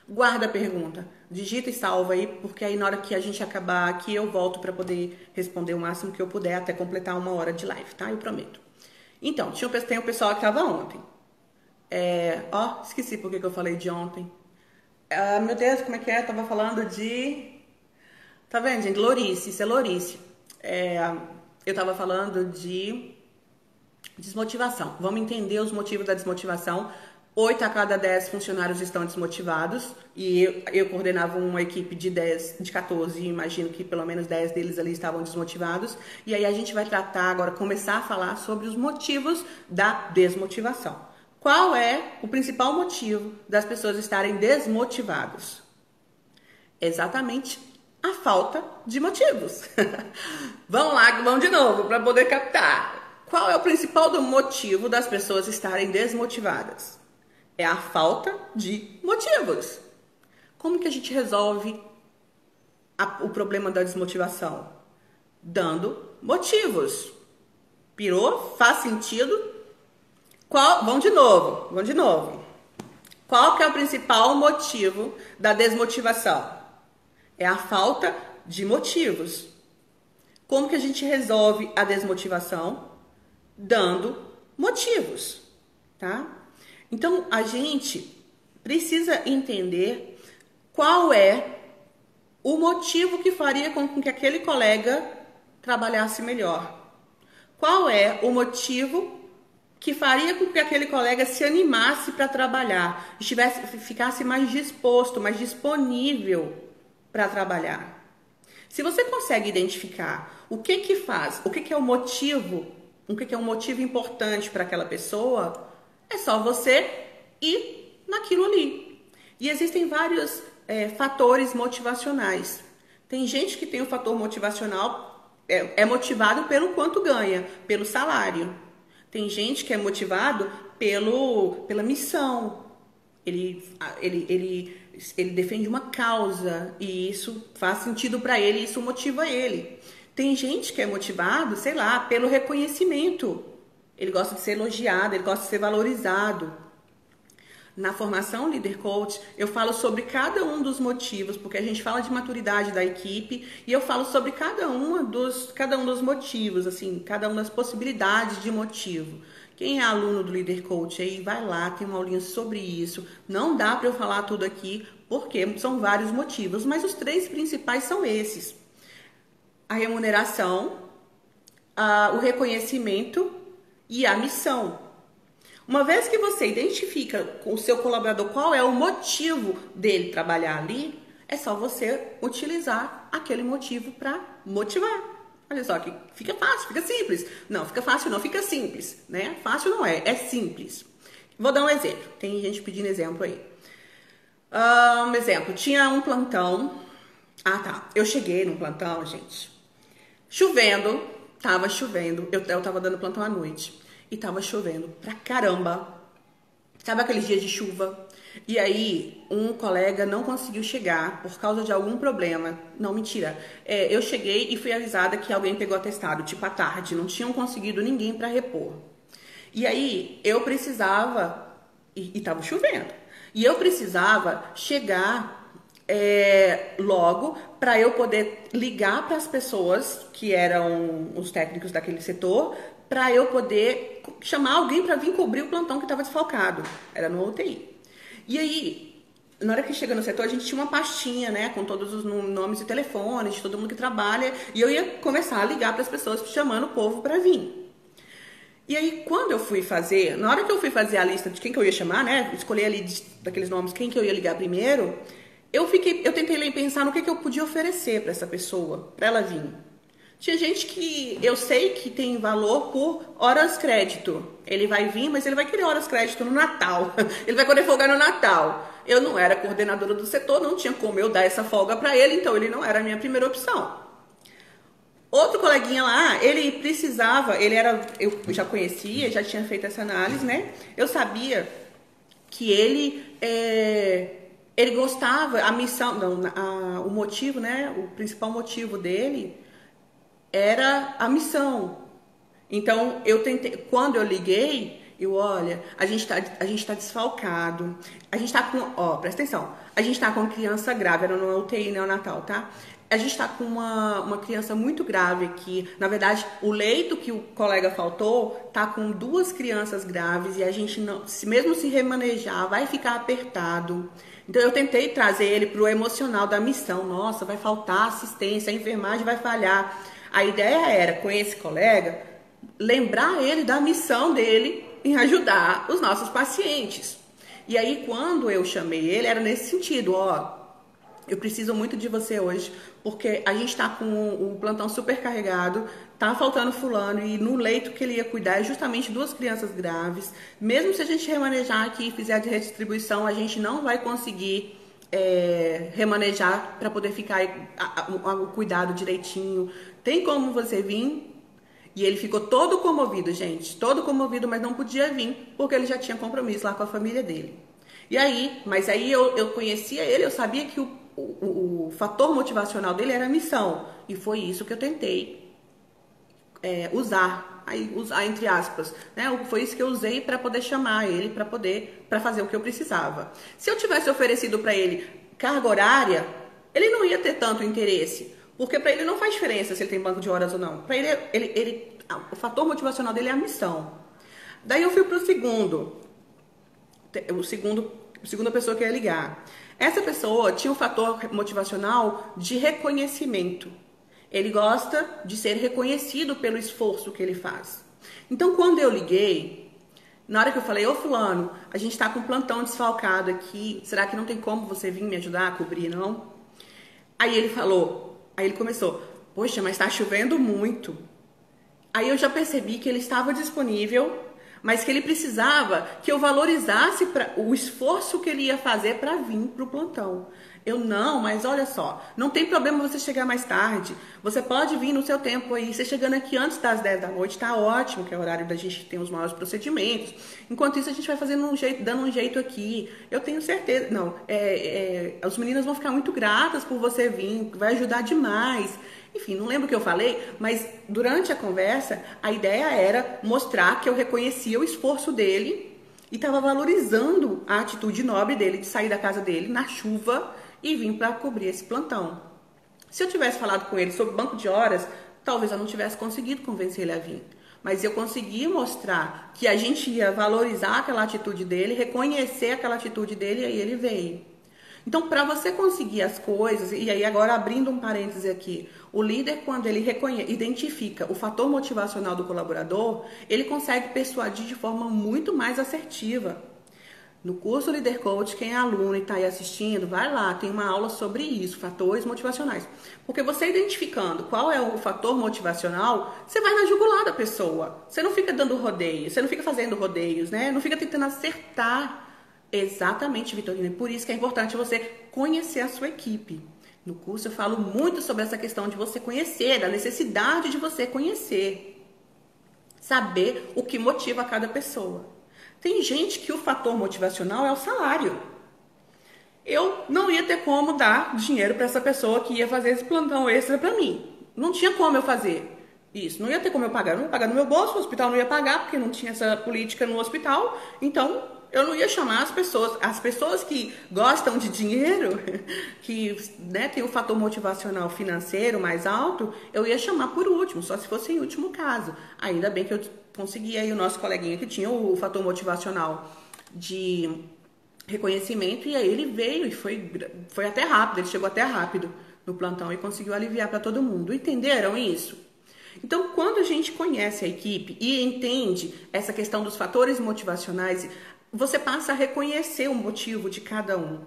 Guarda a pergunta, digita e salva aí, porque aí na hora que a gente acabar aqui eu volto para poder responder o máximo que eu puder até completar 1 hora de live, tá? Eu prometo. Então, tem o pessoal que estava ontem. Esqueci por que eu falei de ontem. Meu Deus, como é que é? Eu tava falando de... Tá vendo, gente? Lourice, isso é Lourice. Eu tava falando de desmotivação. Vamos entender os motivos da desmotivação. 8 a cada 10 funcionários estão desmotivados. E eu coordenava uma equipe de 14, e imagino que pelo menos 10 deles ali estavam desmotivados. E aí a gente vai tratar agora, começar a falar sobre os motivos da desmotivação. Qual é o principal motivo das pessoas estarem desmotivadas? Exatamente a falta de motivos. Vamos lá, vamos de novo para poder captar. Qual é o principal motivo das pessoas estarem desmotivadas? É a falta de motivos. Como que a gente resolve o problema da desmotivação? Dando motivos. Pirou? Faz sentido? Vamos de novo. Qual que é o principal motivo da desmotivação? É a falta de motivos. Como que a gente resolve a desmotivação? Dando motivos, tá? Então, a gente precisa entender qual é o motivo que faria com que aquele colega trabalhasse melhor. Qual é o motivo que faria com que aquele colega se animasse para trabalhar, ficasse mais disposto, mais disponível para trabalhar. Se você consegue identificar o que faz, o que é o motivo, o que é um motivo importante para aquela pessoa, é só você ir naquilo ali. E existem vários fatores motivacionais. Tem gente que tem o fator motivacional é motivado pelo quanto ganha, pelo salário. Tem gente que é motivado pela missão. Ele defende uma causa e isso faz sentido para ele, isso motiva ele. Tem gente que é motivado, sei lá, pelo reconhecimento. Ele gosta de ser elogiado, ele gosta de ser valorizado. Na formação Líder Coach, eu falo sobre cada um dos motivos, porque a gente fala de maturidade da equipe e eu falo sobre cada um dos motivos, assim, cada uma das possibilidades de motivo. Quem é aluno do Líder Coach aí, vai lá, tem uma aulinha sobre isso. Não dá para eu falar tudo aqui, porque são vários motivos, mas os 3 principais são esses: a remuneração, o reconhecimento e a missão. Uma vez que você identifica com o seu colaborador qual é o motivo dele trabalhar ali, é só você utilizar aquele motivo para motivar. Olha só que fica fácil, fica simples. Não, fica fácil não, fica simples, né? Fácil não é, é simples. Vou dar um exemplo. Tem gente pedindo exemplo aí. Um exemplo, tinha um plantão. Ah, tá. Eu cheguei num plantão, gente. Chovendo, tava chovendo. Eu tava dando plantão à noite. E tava chovendo pra caramba. Sabe aqueles dias de chuva? E aí, um colega não conseguiu chegar por causa de algum problema. Não, mentira. Eu cheguei e fui avisada que alguém pegou atestado, tipo à tarde. Não tinham conseguido ninguém pra repor. E aí, eu precisava... E tava chovendo. E eu precisava chegar logo para eu poder ligar para as pessoas que eram os técnicos daquele setor, para eu poder chamar alguém para vir cobrir o plantão que estava desfalcado. Era no UTI. E aí, na hora que chega no setor, a gente tinha uma pastinha, né, com todos os nomes e telefones de todo mundo que trabalha, e eu ia começar a ligar para as pessoas chamando o povo para vir. E aí, quando eu fui fazer, na hora que eu fui fazer a lista de quem que eu ia chamar, né, escolher ali daqueles nomes quem que eu ia ligar primeiro, eu tentei pensar no que eu podia oferecer para essa pessoa, para ela vir. Tinha gente que eu sei que tem valor por horas crédito. Ele vai vir, mas ele vai querer horas crédito no Natal. Ele vai querer folgar no Natal. Eu não era coordenadora do setor, não tinha como eu dar essa folga para ele, então ele não era a minha primeira opção. Outro coleguinha lá, ele precisava, eu já conhecia, já tinha feito essa análise, né? Eu sabia que ele gostava, a missão, o motivo, né? O principal motivo dele era a missão. Então, eu tentei, quando eu liguei, olha, a gente tá desfalcado, a gente tá com, presta atenção, a gente tá com uma criança grave, era no UTI neonatal, tá? A gente tá com uma criança muito grave aqui, na verdade, o leito que o colega faltou tá com 2 crianças graves e a gente não, mesmo se remanejar, vai ficar apertado. Então, eu tentei trazer ele pro emocional da missão. Nossa, vai faltar assistência, a enfermagem vai falhar. A ideia era, com esse colega, lembrar ele da missão dele em ajudar os nossos pacientes. E aí, quando eu chamei ele, era nesse sentido, eu preciso muito de você hoje, porque a gente está com o plantão supercarregado, tá faltando fulano, e no leito que ele ia cuidar é justamente 2 crianças graves. Mesmo se a gente remanejar aqui e fizer a redistribuição, a gente não vai conseguir remanejar para poder ficar o cuidado direitinho. Tem como você vir? E ele ficou todo comovido, gente. Todo comovido, mas não podia vir, porque ele já tinha compromisso lá com a família dele. E aí, mas aí eu conhecia ele, eu sabia que o fator motivacional dele era a missão. E foi isso que eu tentei usar entre aspas, né? Foi isso que eu usei para poder chamar ele, para fazer o que eu precisava. Se eu tivesse oferecido para ele carga horária, ele não ia ter tanto interesse, porque para ele não faz diferença se ele tem banco de horas ou não. Para ele, o fator motivacional dele é a missão. Daí eu fui para a segunda pessoa que ia ligar. Essa pessoa tinha um fator motivacional de reconhecimento. Ele gosta de ser reconhecido pelo esforço que ele faz. Então, quando eu liguei, na hora que eu falei, fulano, a gente tá com um plantão desfalcado aqui, será que não tem como você vir me ajudar a cobrir, não? Aí ele começou, poxa, mas tá chovendo muito. Aí eu já percebi que ele estava disponível, mas que ele precisava que eu valorizasse o esforço que ele ia fazer para vir para o plantão. Eu não, mas olha só, não tem problema você chegar mais tarde. Você pode vir no seu tempo aí. Você chegando aqui antes das 10 da noite, tá ótimo, que é o horário da gente ter os maiores procedimentos. Enquanto isso, a gente vai fazendo um jeito, dando um jeito aqui. Eu tenho certeza. Não, as meninas vão ficar muito gratas por você vir, vai ajudar demais. Enfim, não lembro o que eu falei, mas durante a conversa, a ideia era mostrar que eu reconhecia o esforço dele e estava valorizando a atitude nobre dele de sair da casa dele na chuva e vir para cobrir esse plantão. Se eu tivesse falado com ele sobre banco de horas, talvez eu não tivesse conseguido convencer ele a vir. Mas eu consegui mostrar que a gente ia valorizar aquela atitude dele, reconhecer aquela atitude dele e aí ele veio. Então, para você conseguir as coisas, e aí agora abrindo um parêntese aqui, o líder, quando ele identifica o fator motivacional do colaborador, ele consegue persuadir de forma muito mais assertiva. No curso Líder Coach, quem é aluno e está aí assistindo, vai lá, tem uma aula sobre isso, fatores motivacionais. Porque você identificando qual é o fator motivacional, você vai na jugular da pessoa. Você não fica dando rodeios, você não fica fazendo rodeios, né? Não fica tentando acertar. Exatamente, Vitorina. Por isso que é importante você conhecer a sua equipe. No curso eu falo muito sobre essa questão de você conhecer, da necessidade de você conhecer. Saber o que motiva cada pessoa. Tem gente que o fator motivacional é o salário. Eu não ia ter como dar dinheiro para essa pessoa que ia fazer esse plantão extra para mim. Não tinha como eu fazer isso. Não ia ter como eu pagar. Eu não ia pagar no meu bolso, o hospital não ia pagar, porque não tinha essa política no hospital. Então, eu não ia chamar as pessoas que gostam de dinheiro, que tem o fator motivacional financeiro mais alto, eu ia chamar por último, só se fosse em último caso. Ainda bem que eu consegui aí o nosso coleguinha que tinha o fator motivacional de reconhecimento, e aí ele veio e foi até rápido, ele chegou até rápido no plantão e conseguiu aliviar para todo mundo. Entenderam isso? Então, quando a gente conhece a equipe e entende essa questão dos fatores motivacionais, você passa a reconhecer o motivo de cada um.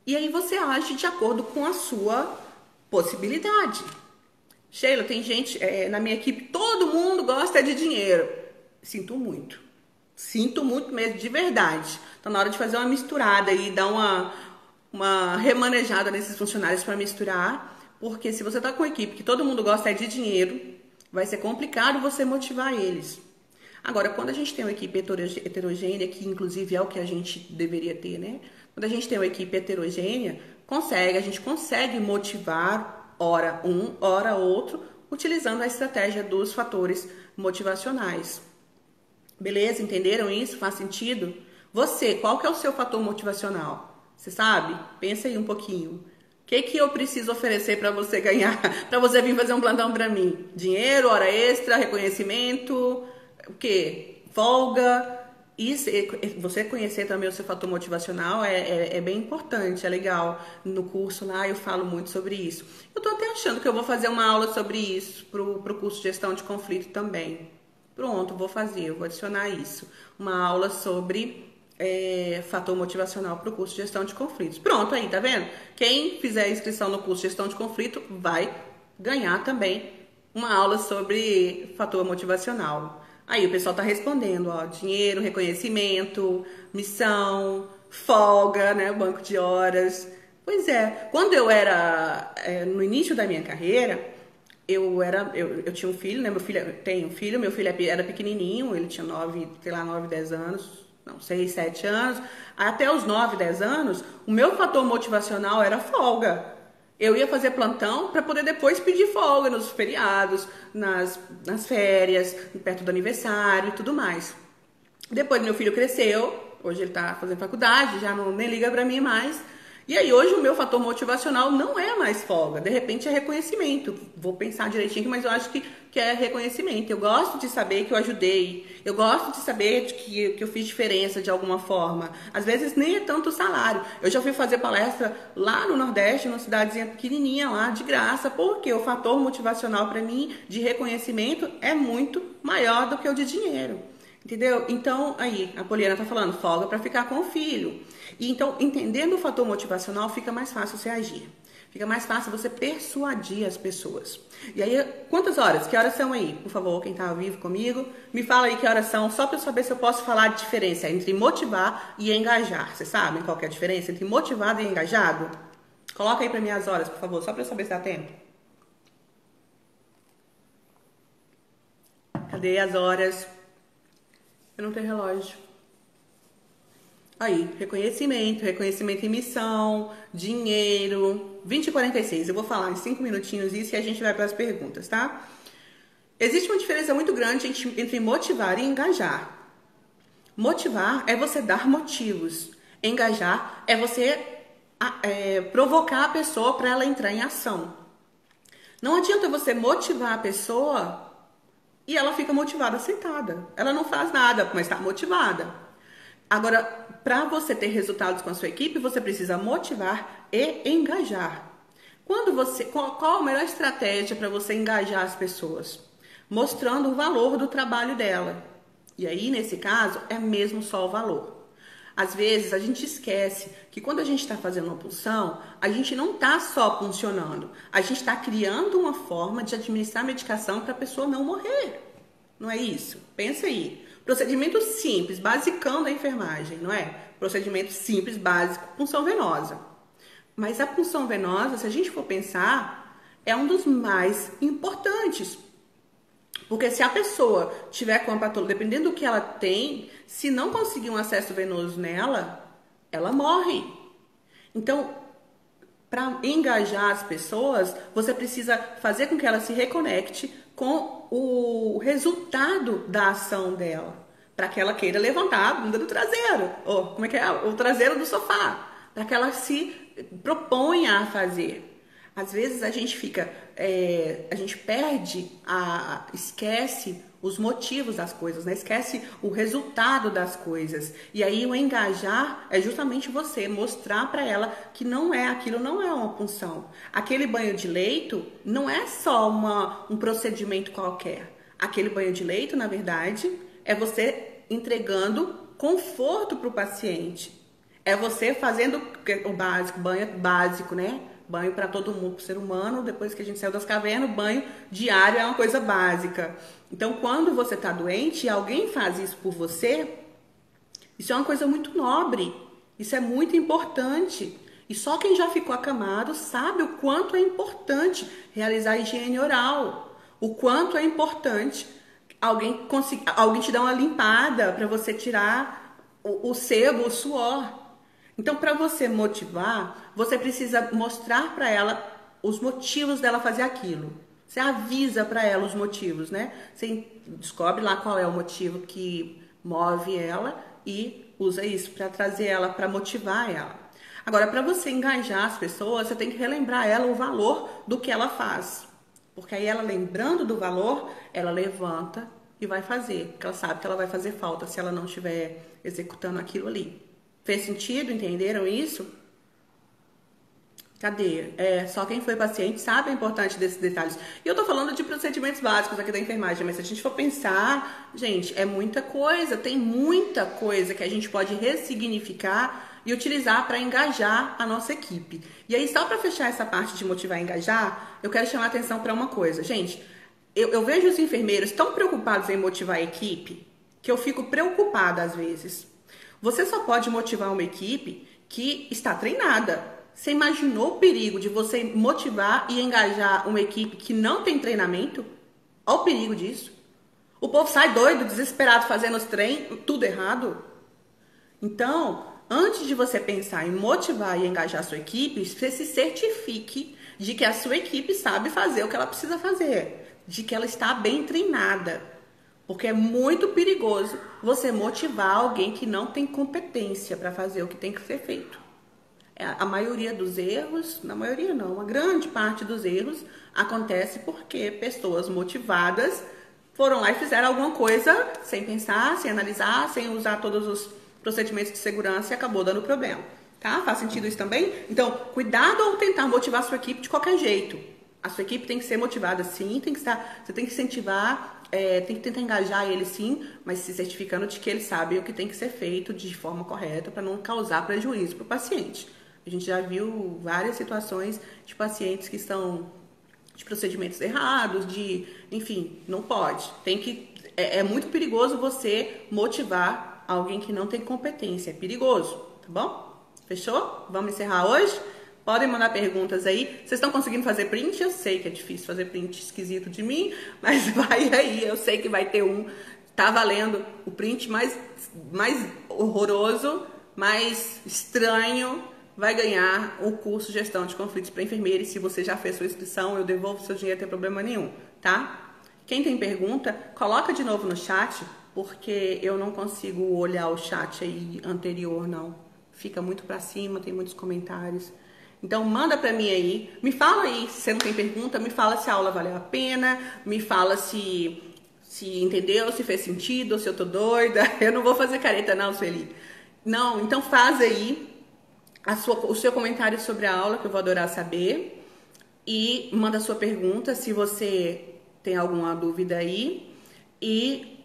E aí você age de acordo com a sua possibilidade. Sheila, tem gente na minha equipe, todo mundo gosta de dinheiro. Sinto muito. Sinto muito mesmo, de verdade. Tá na hora de fazer uma misturada e dar uma remanejada nesses funcionários para misturar. Porque se você tá com uma equipe que todo mundo gosta de dinheiro, vai ser complicado você motivar eles. Agora, quando a gente tem uma equipe heterogênea, que inclusive é o que a gente deveria ter, né? Quando a gente tem uma equipe heterogênea, a gente consegue motivar ora um, ora outro, utilizando a estratégia dos fatores motivacionais. Beleza? Entenderam isso? Faz sentido? Você, qual que é o seu fator motivacional? Você sabe? Pensa aí um pouquinho. O que eu preciso oferecer para você ganhar, para você vir fazer um plantão para mim? Dinheiro, hora extra, reconhecimento... O que? Folga. Isso, você conhecer também o seu fator motivacional é bem importante, é legal. No curso lá eu falo muito sobre isso. Eu tô até achando que eu vou fazer uma aula sobre isso pro curso de gestão de conflito também. Pronto, vou adicionar isso. Uma aula sobre fator motivacional pro curso de gestão de conflitos. Pronto, aí, tá vendo? Quem fizer a inscrição no curso de gestão de conflito vai ganhar também uma aula sobre fator motivacional. Aí o pessoal tá respondendo, ó, dinheiro, reconhecimento, missão, folga, né, banco de horas. Pois é, quando eu era, no início da minha carreira, eu tinha um filho, né, meu filho era pequenininho, ele tinha 9, 10 anos, não, 6, 7 anos. Até os 9, 10 anos, o meu fator motivacional era folga. Eu ia fazer plantão para poder depois pedir folga nos feriados, nas férias, perto do aniversário e tudo mais. Depois meu filho cresceu, hoje ele está fazendo faculdade, já nem liga para mim mais. E aí hoje o meu fator motivacional não é mais folga, de repente é reconhecimento. Vou pensar direitinho, mas eu acho que é reconhecimento. Eu gosto de saber que eu ajudei, eu gosto de saber que eu fiz diferença de alguma forma. Às vezes nem é tanto o salário. Eu já fui fazer palestra lá no Nordeste, numa cidadezinha pequenininha lá, de graça, porque o fator motivacional para mim de reconhecimento é muito maior do que o de dinheiro. Entendeu? Então, aí, a Poliana tá falando, folga para ficar com o filho. E então, entendendo o fator motivacional, fica mais fácil você agir. Fica mais fácil você persuadir as pessoas. E aí, quantas horas? Que horas são aí? Por favor, quem tá ao vivo comigo, me fala aí que horas são, só para eu saber se eu posso falar de diferença entre motivar e engajar. Vocês sabem qual que é a diferença entre motivado e engajado? Coloca aí para mim as horas, por favor, só para eu saber se dá tempo. Cadê as horas? Eu não tenho relógio. Aí, reconhecimento em missão, dinheiro, 20h46. Eu vou falar em 5 minutinhos isso e a gente vai para as perguntas, tá? Existe uma diferença muito grande entre motivar e engajar. Motivar é você dar motivos. Engajar é você provocar a pessoa para ela entrar em ação. Não adianta você motivar a pessoa e ela fica motivada sentada. Ela não faz nada, mas está motivada. Agora, para você ter resultados com a sua equipe, você precisa motivar e engajar. Qual a melhor estratégia para você engajar as pessoas? Mostrando o valor do trabalho dela. E aí, nesse caso, é mesmo só o valor. Às vezes, a gente esquece que quando a gente está fazendo uma punção, a gente não está só puncionando. A gente está criando uma forma de administrar a medicação para a pessoa não morrer. Não é isso? Pensa aí. Procedimento simples, basicão da enfermagem, não é? Procedimento simples, básico, punção venosa. Mas a punção venosa, se a gente for pensar, é um dos mais importantes. Porque se a pessoa tiver com a patologia, dependendo do que ela tem, se não conseguir um acesso venoso nela, ela morre. Então, para engajar as pessoas, você precisa fazer com que ela se reconecte com o resultado da ação dela, para que ela queira levantar a bunda do traseiro, ou como é que é? O traseiro do sofá, para que ela se proponha a fazer. Às vezes a gente esquece os motivos das coisas, né? Esquece o resultado das coisas. E aí o engajar é justamente você mostrar para ela que aquilo não é uma punção. Aquele banho de leito não é só um procedimento qualquer. Aquele banho de leito, na verdade, é você entregando conforto para o paciente. É você fazendo o básico, banho básico, né? Banho para todo mundo, para o ser humano, depois que a gente saiu das cavernas, banho diário é uma coisa básica. Então, quando você está doente e alguém faz isso por você, isso é uma coisa muito nobre, isso é muito importante. E só quem já ficou acamado sabe o quanto é importante realizar a higiene oral, o quanto é importante alguém te dar uma limpada para você tirar o sebo, o suor. Então, para você motivar, você precisa mostrar para ela os motivos dela fazer aquilo. Você avisa para ela os motivos, né? Você descobre lá qual é o motivo que move ela e usa isso para trazer ela, para motivar ela. Agora, para você engajar as pessoas, você tem que relembrar ela o valor do que ela faz. Porque aí ela, lembrando do valor, ela levanta e vai fazer. Porque ela sabe que ela vai fazer falta se ela não estiver executando aquilo ali. Fez sentido? Entenderam isso? Cadê? Só quem foi paciente sabe a importância desses detalhes. E eu tô falando de procedimentos básicos aqui da enfermagem, mas se a gente for pensar, gente, é muita coisa, tem muita coisa que a gente pode ressignificar e utilizar para engajar a nossa equipe. E aí, só para fechar essa parte de motivar e engajar, eu quero chamar a atenção para uma coisa. Gente, eu vejo os enfermeiros tão preocupados em motivar a equipe que eu fico preocupada às vezes. Você só pode motivar uma equipe que está treinada. Você imaginou o perigo de você motivar e engajar uma equipe que não tem treinamento? Olha o perigo disso. O povo sai doido, desesperado, fazendo os treinos, tudo errado. Então, antes de você pensar em motivar e engajar a sua equipe, você se certifique de que a sua equipe sabe fazer o que ela precisa fazer, de que ela está bem treinada. Porque é muito perigoso você motivar alguém que não tem competência para fazer o que tem que ser feito. A maioria dos erros, na maioria não, uma grande parte dos erros acontece porque pessoas motivadas foram lá e fizeram alguma coisa sem pensar, sem analisar, sem usar todos os procedimentos de segurança e acabou dando problema. Tá? Faz sentido isso também? Então, cuidado ao tentar motivar a sua equipe de qualquer jeito. A sua equipe tem que ser motivada sim, você tem que incentivar, tem que tentar engajar ele sim, mas se certificando de que ele sabe o que tem que ser feito de forma correta para não causar prejuízo para o paciente. A gente já viu várias situações de pacientes que estão de procedimentos errados, enfim, não pode. É muito perigoso você motivar alguém que não tem competência, é perigoso, tá bom? Fechou? Vamos encerrar hoje? Podem mandar perguntas aí. Vocês estão conseguindo fazer print? Eu sei que é difícil fazer print esquisito de mim, mas vai aí. Eu sei que vai ter um. Tá valendo o print mais horroroso, mais estranho. Vai ganhar o curso Gestão de Conflitos para Enfermeira. E se você já fez sua inscrição, eu devolvo seu dinheiro, não tem problema nenhum, tá? Quem tem pergunta, coloca de novo no chat, porque eu não consigo olhar o chat aí anterior, não. Fica muito para cima, tem muitos comentários. Então manda para mim aí, me fala aí se você não tem pergunta, me fala se a aula valeu a pena, me fala se entendeu, se fez sentido, se eu tô doida. Eu não vou fazer careta não, Sueli. Não, então faz aí o seu comentário sobre a aula, que eu vou adorar saber. E manda a sua pergunta, se você tem alguma dúvida aí. E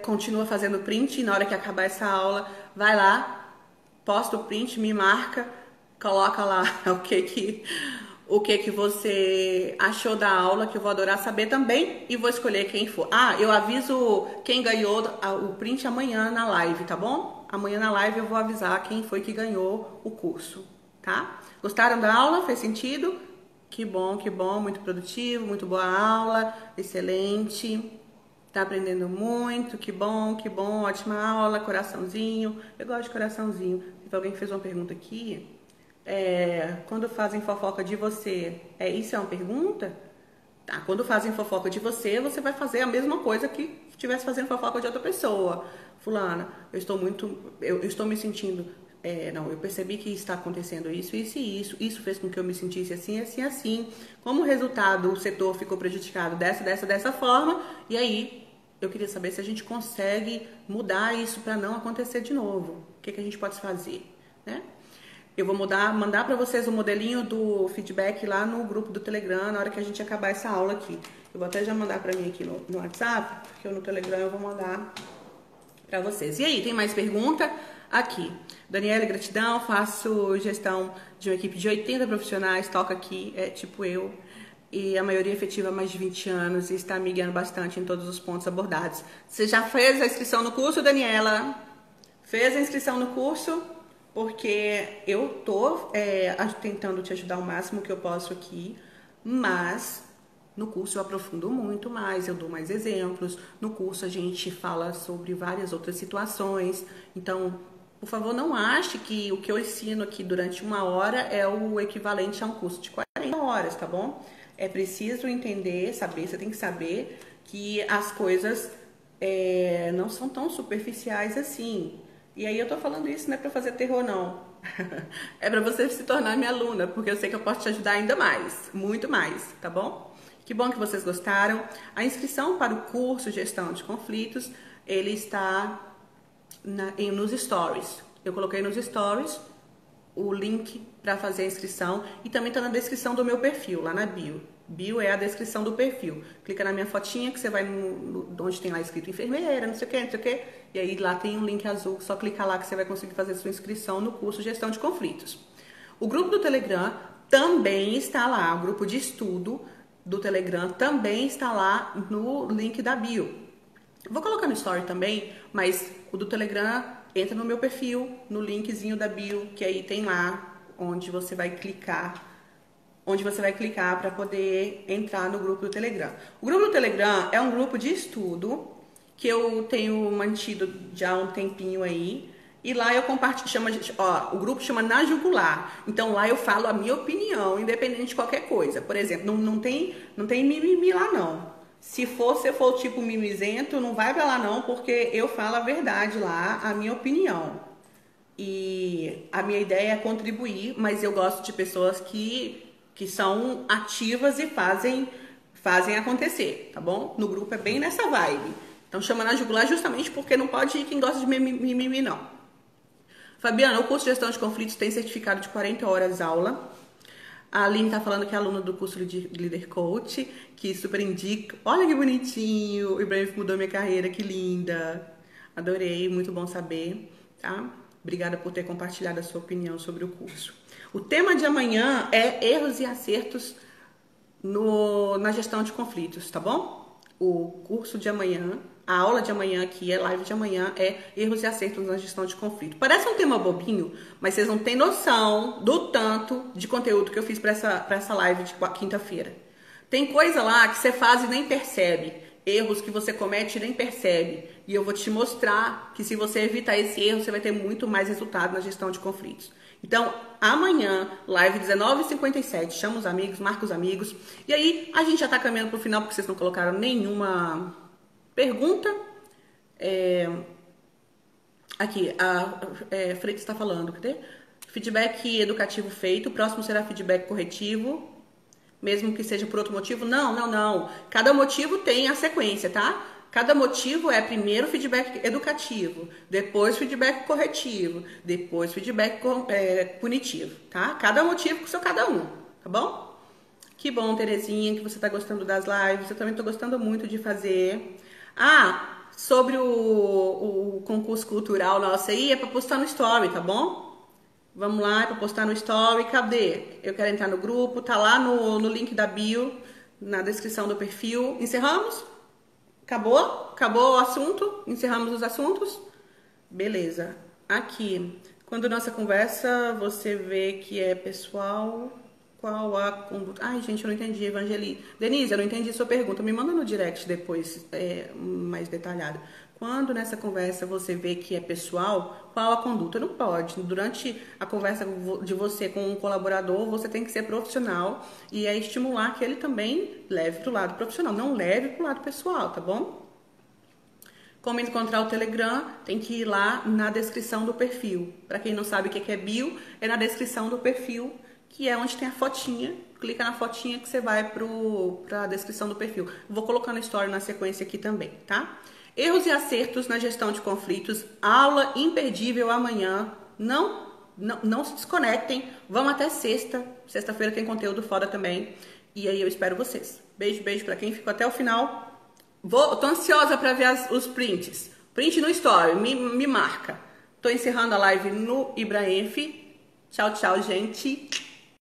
continua fazendo print. E na hora que acabar essa aula, vai lá, posta o print, me marca, coloca lá o que você achou da aula, que eu vou adorar saber também. E vou escolher quem for. Ah, eu aviso quem ganhou o print amanhã na live, tá bom? Amanhã na live eu vou avisar quem foi que ganhou o curso, tá? Gostaram da aula? Fez sentido? Que bom, muito produtivo, muito boa aula, excelente. Tá aprendendo muito, que bom, ótima aula, coraçãozinho. Eu gosto de coraçãozinho. Teve alguém que fez uma pergunta aqui. Quando fazem fofoca de você, isso é uma pergunta? Tá, quando fazem fofoca de você, você vai fazer a mesma coisa que estivesse fazendo fofoca de outra pessoa. Fulana, eu estou me sentindo, eu percebi que está acontecendo isso e isso fez com que eu me sentisse assim. Como resultado, o setor ficou prejudicado dessa forma, e aí eu queria saber se a gente consegue mudar isso para não acontecer de novo. O que a gente pode fazer, né? Eu vou mandar para vocês o modelinho do feedback lá no grupo do Telegram na hora que a gente acabar essa aula aqui. Eu vou até já mandar para mim aqui no WhatsApp, porque no Telegram eu vou mandar para vocês. E aí, tem mais pergunta? Aqui. Daniela, gratidão, faço gestão de uma equipe de 80 profissionais, toca aqui, tipo eu, e a maioria efetiva há mais de 20 anos e está me guiando bastante em todos os pontos abordados. Você já fez a inscrição no curso, Daniela? Fez a inscrição no curso? Porque eu tô tentando te ajudar o máximo que eu posso aqui, mas no curso eu aprofundo muito mais, eu dou mais exemplos. No curso a gente fala sobre várias outras situações. Então, por favor, não ache que o que eu ensino aqui durante 1 hora é o equivalente a um curso de 40 horas, tá bom? É preciso entender, saber, você tem que saber que as coisas não são tão superficiais assim. E aí eu tô falando isso não é pra fazer terror, não. É pra você se tornar minha aluna, porque eu sei que eu posso te ajudar ainda mais, muito mais, tá bom? Que bom que vocês gostaram. A inscrição para o curso Gestão de Conflitos, ele está nos stories. Eu coloquei nos stories o link para fazer a inscrição e também está na descrição do meu perfil, lá na bio. Bio é a descrição do perfil. Clica na minha fotinha que você vai onde tem lá escrito enfermeira, não sei o que. E aí lá tem um link azul, só clicar lá que você vai conseguir fazer sua inscrição no curso Gestão de Conflitos. O grupo do Telegram também está lá, o grupo de estudo do Telegram também está lá no link da bio. Vou colocar no story também, mas o do Telegram entra no meu perfil, no linkzinho da bio, que aí tem lá onde você vai clicar para poder entrar no grupo do Telegram. O grupo do Telegram é um grupo de estudo que eu tenho mantido já há um tempinho aí. E lá eu compartilho, o grupo chama Na Jugular. Então lá eu falo a minha opinião, independente de qualquer coisa. Por exemplo, não tem mimimi lá não. Se você for o tipo mimizento, não vai pra lá não, porque eu falo a verdade lá, a minha opinião. E a minha ideia é contribuir, mas eu gosto de pessoas que são ativas e fazem acontecer, tá bom? No grupo é bem nessa vibe. Então chama Na Jugular justamente porque não pode ir quem gosta de mimimi não. Fabiana, o curso de Gestão de Conflitos tem certificado de 40 horas aula. A Aline tá falando que é aluna do curso de Líder Coach, que super indica. Olha que bonitinho, o Ibrahim mudou minha carreira, que linda. Adorei, muito bom saber, tá? Obrigada por ter compartilhado a sua opinião sobre o curso. O tema de amanhã é erros e acertos na gestão de conflitos, tá bom? O curso de amanhã A aula de amanhã aqui, a live de amanhã é erros e acertos na gestão de conflito. Parece um tema bobinho, mas vocês não têm noção do tanto de conteúdo que eu fiz para essa live de quinta-feira. Tem coisa lá que você faz e nem percebe. Erros que você comete e nem percebe. E eu vou te mostrar que se você evitar esse erro, você vai ter muito mais resultado na gestão de conflitos. Então, amanhã, live 19h57, chama os amigos, marca os amigos. E aí, a gente já tá caminhando pro final, porque vocês não colocaram nenhuma pergunta. Aqui, a Freitas está falando, cadê? Feedback educativo feito, o próximo será feedback corretivo. Mesmo que seja por outro motivo? Não. Cada motivo tem a sequência, tá? Cada motivo é primeiro feedback educativo, depois feedback corretivo, depois feedback punitivo, tá? Cada motivo com seu cada um, tá bom? Que bom, Terezinha, que você tá gostando das lives. Eu também tô gostando muito de fazer. Sobre o concurso cultural nosso aí, é pra postar no story, tá bom? Vamos lá, é pra postar no story. Cadê? Eu quero entrar no grupo. Tá lá no link da bio, na descrição do perfil. Encerramos? Acabou? Acabou o assunto? Encerramos os assuntos? Beleza. Aqui. Quando nossa conversa, você vê que é pessoal, qual a conduta... Ai, gente, eu não entendi, Evangeli. Denise, eu não entendi sua pergunta. Me manda no direct depois, mais detalhado. Quando nessa conversa você vê que é pessoal, qual a conduta? Não pode. Durante a conversa de você com um colaborador, você tem que ser profissional e estimular que ele também leve para o lado profissional, não leve para o lado pessoal, tá bom? Como encontrar o Telegram, tem que ir lá na descrição do perfil. Para quem não sabe o que é bio, é na descrição do perfil, que é onde tem a fotinha. Clica na fotinha que você vai para a descrição do perfil. Vou colocar no story na sequência aqui também, tá? Erros e acertos na gestão de conflitos, aula imperdível amanhã. Não se desconectem, vamos até sexta. Sexta-feira tem conteúdo foda também. E aí eu espero vocês. Beijo para quem ficou até o final. Tô ansiosa para ver os prints. Print no story, me marca. Tô encerrando a live no Ibraenf. Tchau, gente.